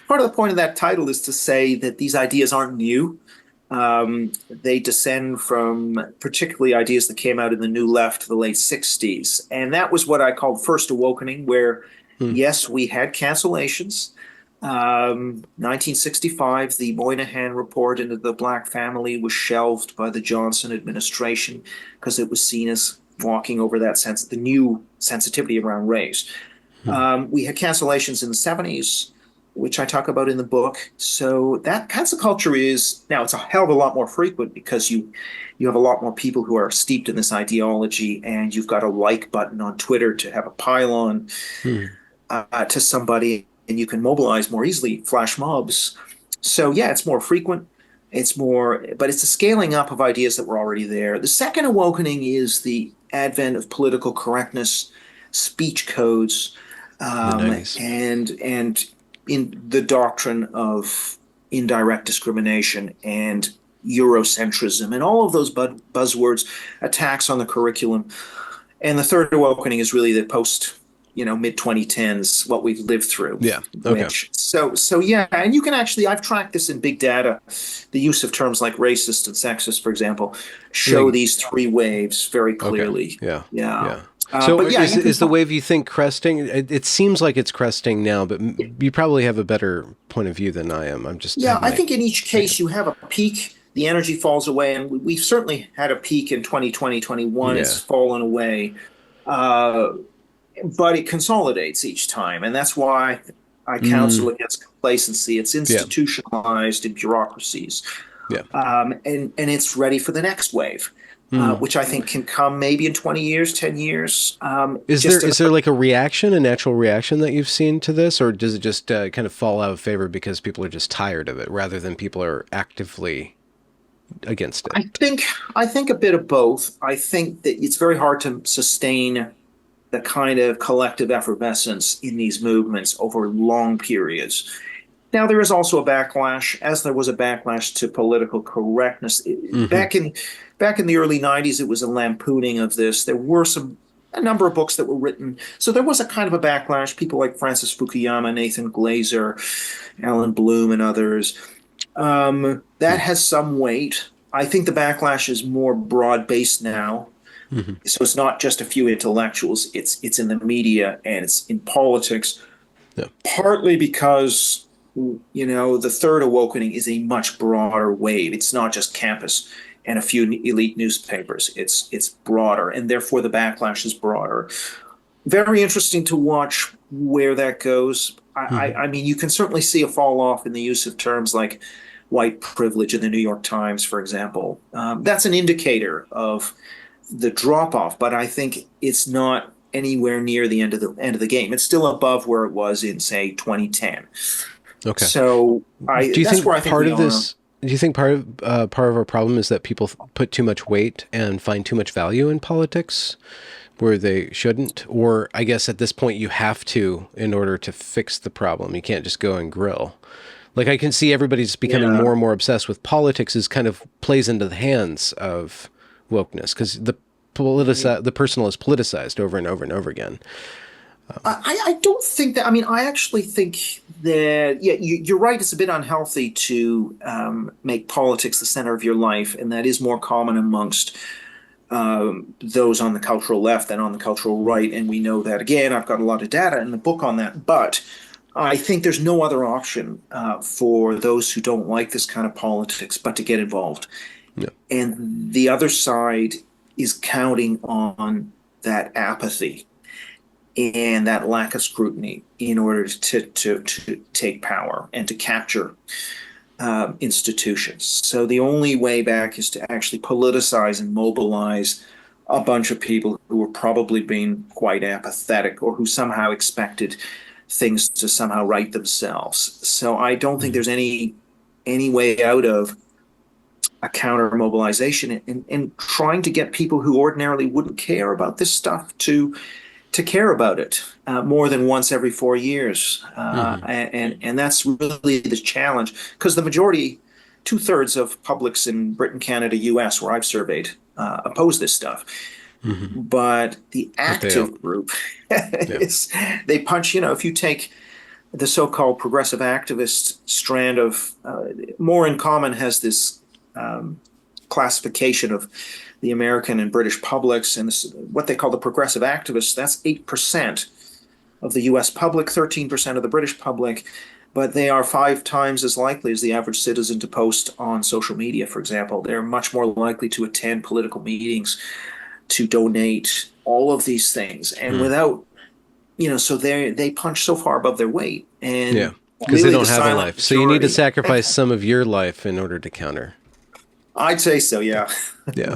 part of the point of that title is to say that these ideas aren't new. They descend from particularly ideas that came out in the New Left of the late 60s. And that was what I called First Awokening, where, Hmm. yes, we had cancellations. 1965, the Moynihan report into the black family was shelved by the Johnson administration because it was seen as walking over that sense, the new sensitivity around race. Hmm. We had cancellations in the 70s, which I talk about in the book. So that cancel culture is now it's a hell of a lot more frequent because you have a lot more people who are steeped in this ideology, and you've got a like button on Twitter to have a pile-on Hmm. to somebody, and you can mobilize more easily, flash mobs. So yeah, it's more frequent. It's more, but it's a scaling up of ideas that were already there. The second awakening is the advent of political correctness, speech codes, In the 90s. and in the doctrine of indirect discrimination and Eurocentrism and all of those buzzwords, attacks on the curriculum. And the third awakening is really the post, mid 2010s, what we've lived through. Yeah. Okay. So yeah, and you can actually, I've tracked this in big data. The use of terms like racist and sexist, for example, show Like, these three waves very okay. clearly. Yeah. Yeah. Yeah. So But yeah, you can is the wave you think cresting? It seems like it's cresting now, but you probably have a better point of view than I am. I'm just Yeah, have I my think in each case you have a peak, the energy falls away, and we've certainly had a peak in 2020, 21. It's yeah. fallen away. Uh, but it consolidates each time. And that's why I counsel Mm, against complacency. It's yeah. institutionalized in bureaucracies, Yeah. and it's ready for the next wave, Mm. which I think can come maybe in 20 years, 10 years. Is there Just is there like a reaction, a natural reaction that you've seen to this, or does it just kind of fall out of favor because people are just tired of it, rather than people are actively against I it? think I think a bit of both. I think that it's very hard to sustain the kind of collective effervescence in these movements over long periods. Now, there is also a backlash, as there was a backlash to political correctness. Hmm. Back in the early 90s, it was a lampooning of this. There were a number of books that were written. So there was a kind of a backlash. People like Francis Fukuyama, Nathan Glazer, Alan Bloom, and others. That has some weight. I think the backlash is more broad-based now. Hmm. So it's not just a few intellectuals. It's in the media and it's in politics. Yeah. Partly because the third awakening is a much broader wave. It's not just campus and a few elite newspapers. It's broader, and therefore the backlash is broader. Very interesting to watch where that goes. Hmm. I mean, you can certainly see a fall off in the use of terms like white privilege in the New York Times, for example. That's an indicator of the drop off, but I think it's not anywhere near the end of the game. It's still above where it was in, say, 2010. Okay. So Do you that's where think I think part we of are. this? Do you think part of our problem is that people put too much weight and find too much value in politics where they shouldn't? Or I guess at this point you have to in order to fix the problem. You can't just go and grill. Like I can see everybody's becoming Yeah. more and more obsessed with politics is kind of plays into the hands of wokeness because the personal is politicized over and over and over again. I don't think that. I mean, I actually think that, yeah, you're right. It's a bit unhealthy to make politics the center of your life, and that is more common amongst those on the cultural left than on the cultural right. And we know that again. I've got a lot of data in the book on that, but I think there's no other option for those who don't like this kind of politics but to get involved. Yeah. And the other side is counting on that apathy and that lack of scrutiny in order to take power and to capture institutions. So the only way back is to actually politicize and mobilize a bunch of people who were probably being quite apathetic or who somehow expected things to somehow right themselves. So I don't think Mhm. there's any way out of a counter mobilization and trying to get people who ordinarily wouldn't care about this stuff to care about it more than once every 4 years, Mhm. and that's really the challenge because the majority, 2/3 of publics in Britain, Canada, U.S., where I've surveyed, oppose this stuff. Mhm. But the But they don't. active group Yeah. is they punch. If you take the so-called progressive activist strand of More in Common has this classification of the American and British publics, and this, what they call the progressive activists. That's 8% of the U.S. public, 13% of the British public, but they are 5 times as likely as the average citizen to post on social media, for example. They're much more likely to attend political meetings, to donate, all of these things, and without so they punch so far above their weight, Yeah, and because they really don't the have a silent life. So you need to majority. sacrifice some of your life in order to counter. I'd say so, yeah. Yeah.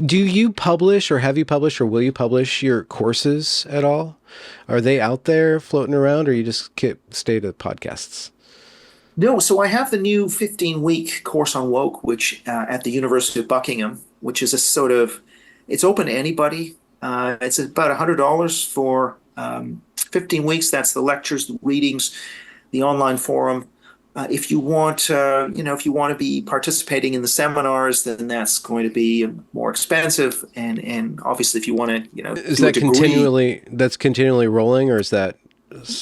Do you publish, or have you published, or will you publish your courses at all? Are they out there floating around, or you just stay to podcasts? No, so I have the new 15-week course on woke, which at the University of Buckingham, which is a sort of, it's open to anybody. It's about $100 for 15 weeks. That's the lectures, the readings, the online forum. If you want, if you want to be participating in the seminars, then that's going to be more expensive. And obviously, if you want to, Is do a that degree, continually rolling, or is that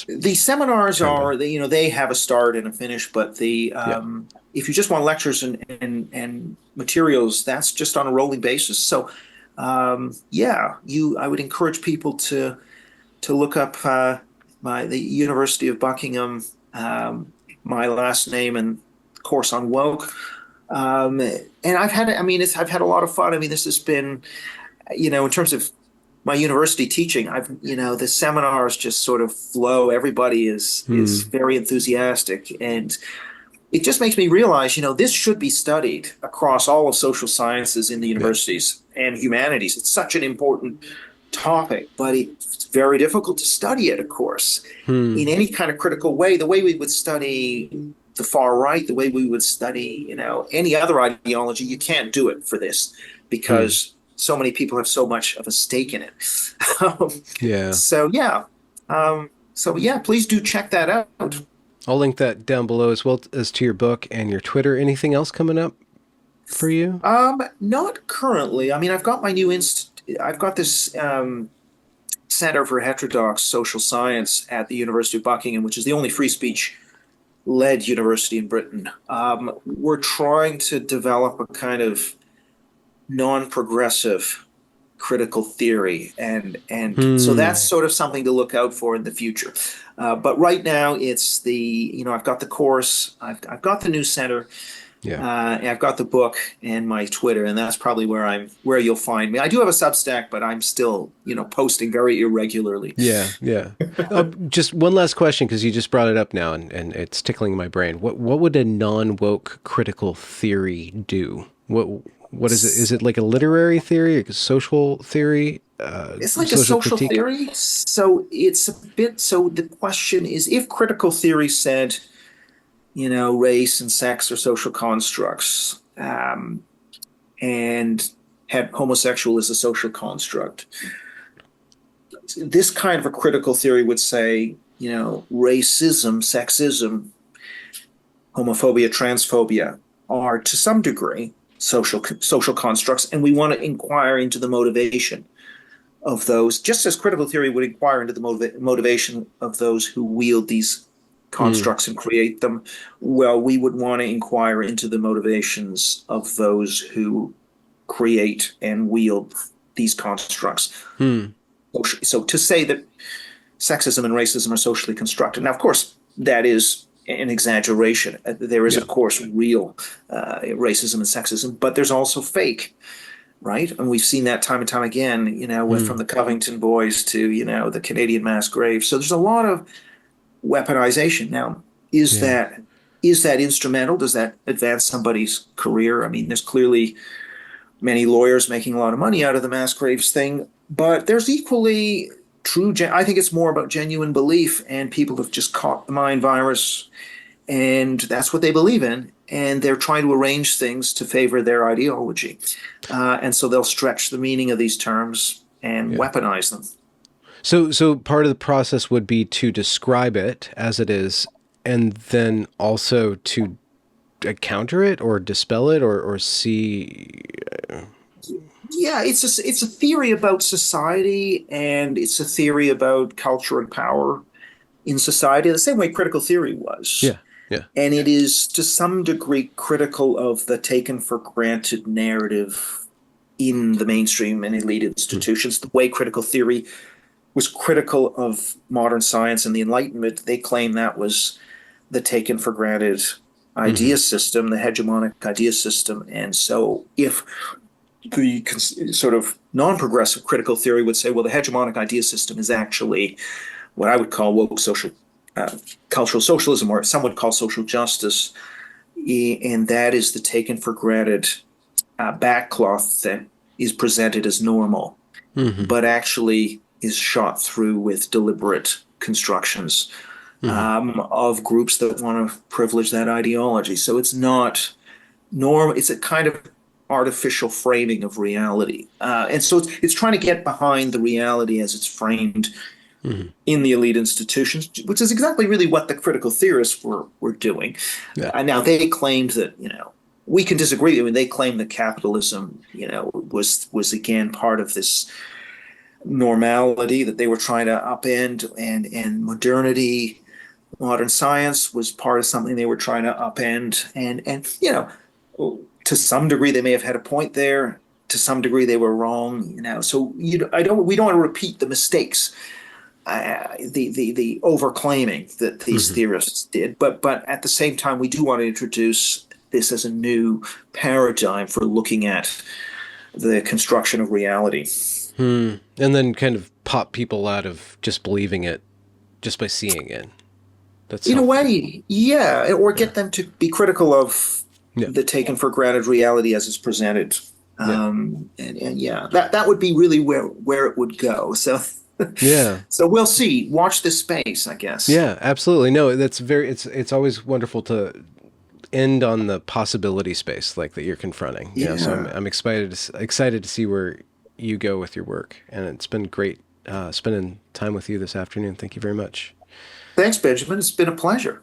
the seminars kind of are, they have a start and a finish, but the yeah? if you just want lectures and materials, that's just on a rolling basis. So, I would encourage people to look up the University of Buckingham, my last name, and course on woke. And I've had a lot of fun. I mean, this has been, in terms of my university teaching, the seminars just sort of flow. Everybody is very enthusiastic, and it just makes me realize, this should be studied across all of social sciences in the Yeah. universities and humanities. It's such an important topic, but it's very difficult to study it, of course, in any kind of critical way. The way we would study the far right, the way we would study, any other ideology, you can't do it for this because so many people have so much of a stake in it. Yeah. Please do check that out. I'll link that down below, as well as to your book and your Twitter. Anything else coming up for you? Not currently. I mean, I've got this Center for Heterodox Social Science at the University of Buckingham, which is the only free speech led university in Britain. We're trying to develop a kind of non-progressive critical theory, and so that's sort of something to look out for in the future. But right now, it's I've got the course, I've got the new center. Yeah. I've got the book and my Twitter, and that's probably where you'll find me. I do have a Substack, but I'm still, posting very irregularly. Yeah, yeah. Just one last question, because you just brought it up now, and it's tickling my brain. What would a non-woke critical theory do? What is it? Is it like a literary theory, like a social theory? It's like a social critique? theory. So it's a bit. So the question is, if critical theory said, race and sex are social constructs, and had homosexual as a social construct. This kind of a critical theory would say, racism, sexism, homophobia, transphobia are to some degree social constructs, and we want to inquire into the motivation of those, just as critical theory would inquire into the motivation of those who wield these constructs and create them. Well, we would want to inquire into the motivations of those who create and wield these constructs. So to say that sexism and racism are socially constructed, now, of course, that is an exaggeration. There is, of course, real racism and sexism, but there's also fake, right? And we've seen that time and time again, from the Covington boys to, the Canadian mass graves. So there's a lot of weaponization. Now, is that instrumental? Does that advance somebody's career? I mean, there's clearly many lawyers making a lot of money out of the mass graves thing, but there's equally true. I think it's more about genuine belief, and people have just caught the mind virus, and that's what they believe in, and they're trying to arrange things to favor their ideology, and so they'll stretch the meaning of these terms and weaponize them. So part of the process would be to describe it as it is, and then also to counter it or dispel it or see. Yeah, it's a theory about society, and it's a theory about culture and power in society, the same way critical theory was. Yeah. Yeah. And it is to some degree critical of the taken for granted narrative in the mainstream and elite institutions. The way critical theory was critical of modern science and the Enlightenment, they claim that was the taken for granted idea system, the hegemonic idea system. And so if the sort of non-progressive critical theory would say, well, the hegemonic idea system is actually what I would call woke social cultural socialism, or some would call social justice, and that is the taken for granted backcloth that is presented as normal, but actually is shot through with deliberate constructions of groups that want to privilege that ideology. So it's not norm; it's a kind of artificial framing of reality, and so it's trying to get behind the reality as it's framed in the elite institutions, which is exactly really what the critical theorists were doing. Yeah. Now they claimed that, we can disagree. I mean, they claimed that capitalism, was again part of this normality that they were trying to upend, and modernity, modern science was part of something they were trying to upend, and to some degree they may have had a point there. To some degree they were wrong. So we don't want to repeat the mistakes. The overclaiming that these theorists did, but at the same time, we do want to introduce this as a new paradigm for looking at the construction of reality. And then kind of pop people out of just believing it just by seeing it. That's in a way, yeah, or get them to be critical of the taken for granted reality as it's presented. And that would be really where it would go. So. Yeah. So we'll see. Watch this space, I guess. Yeah, absolutely. No, it's always wonderful to end on the possibility space like that you're confronting. Yeah. So I'm excited to see where you go with your work. And it's been great spending time with you this afternoon. Thank you very much. Thanks, Benjamin. It's been a pleasure.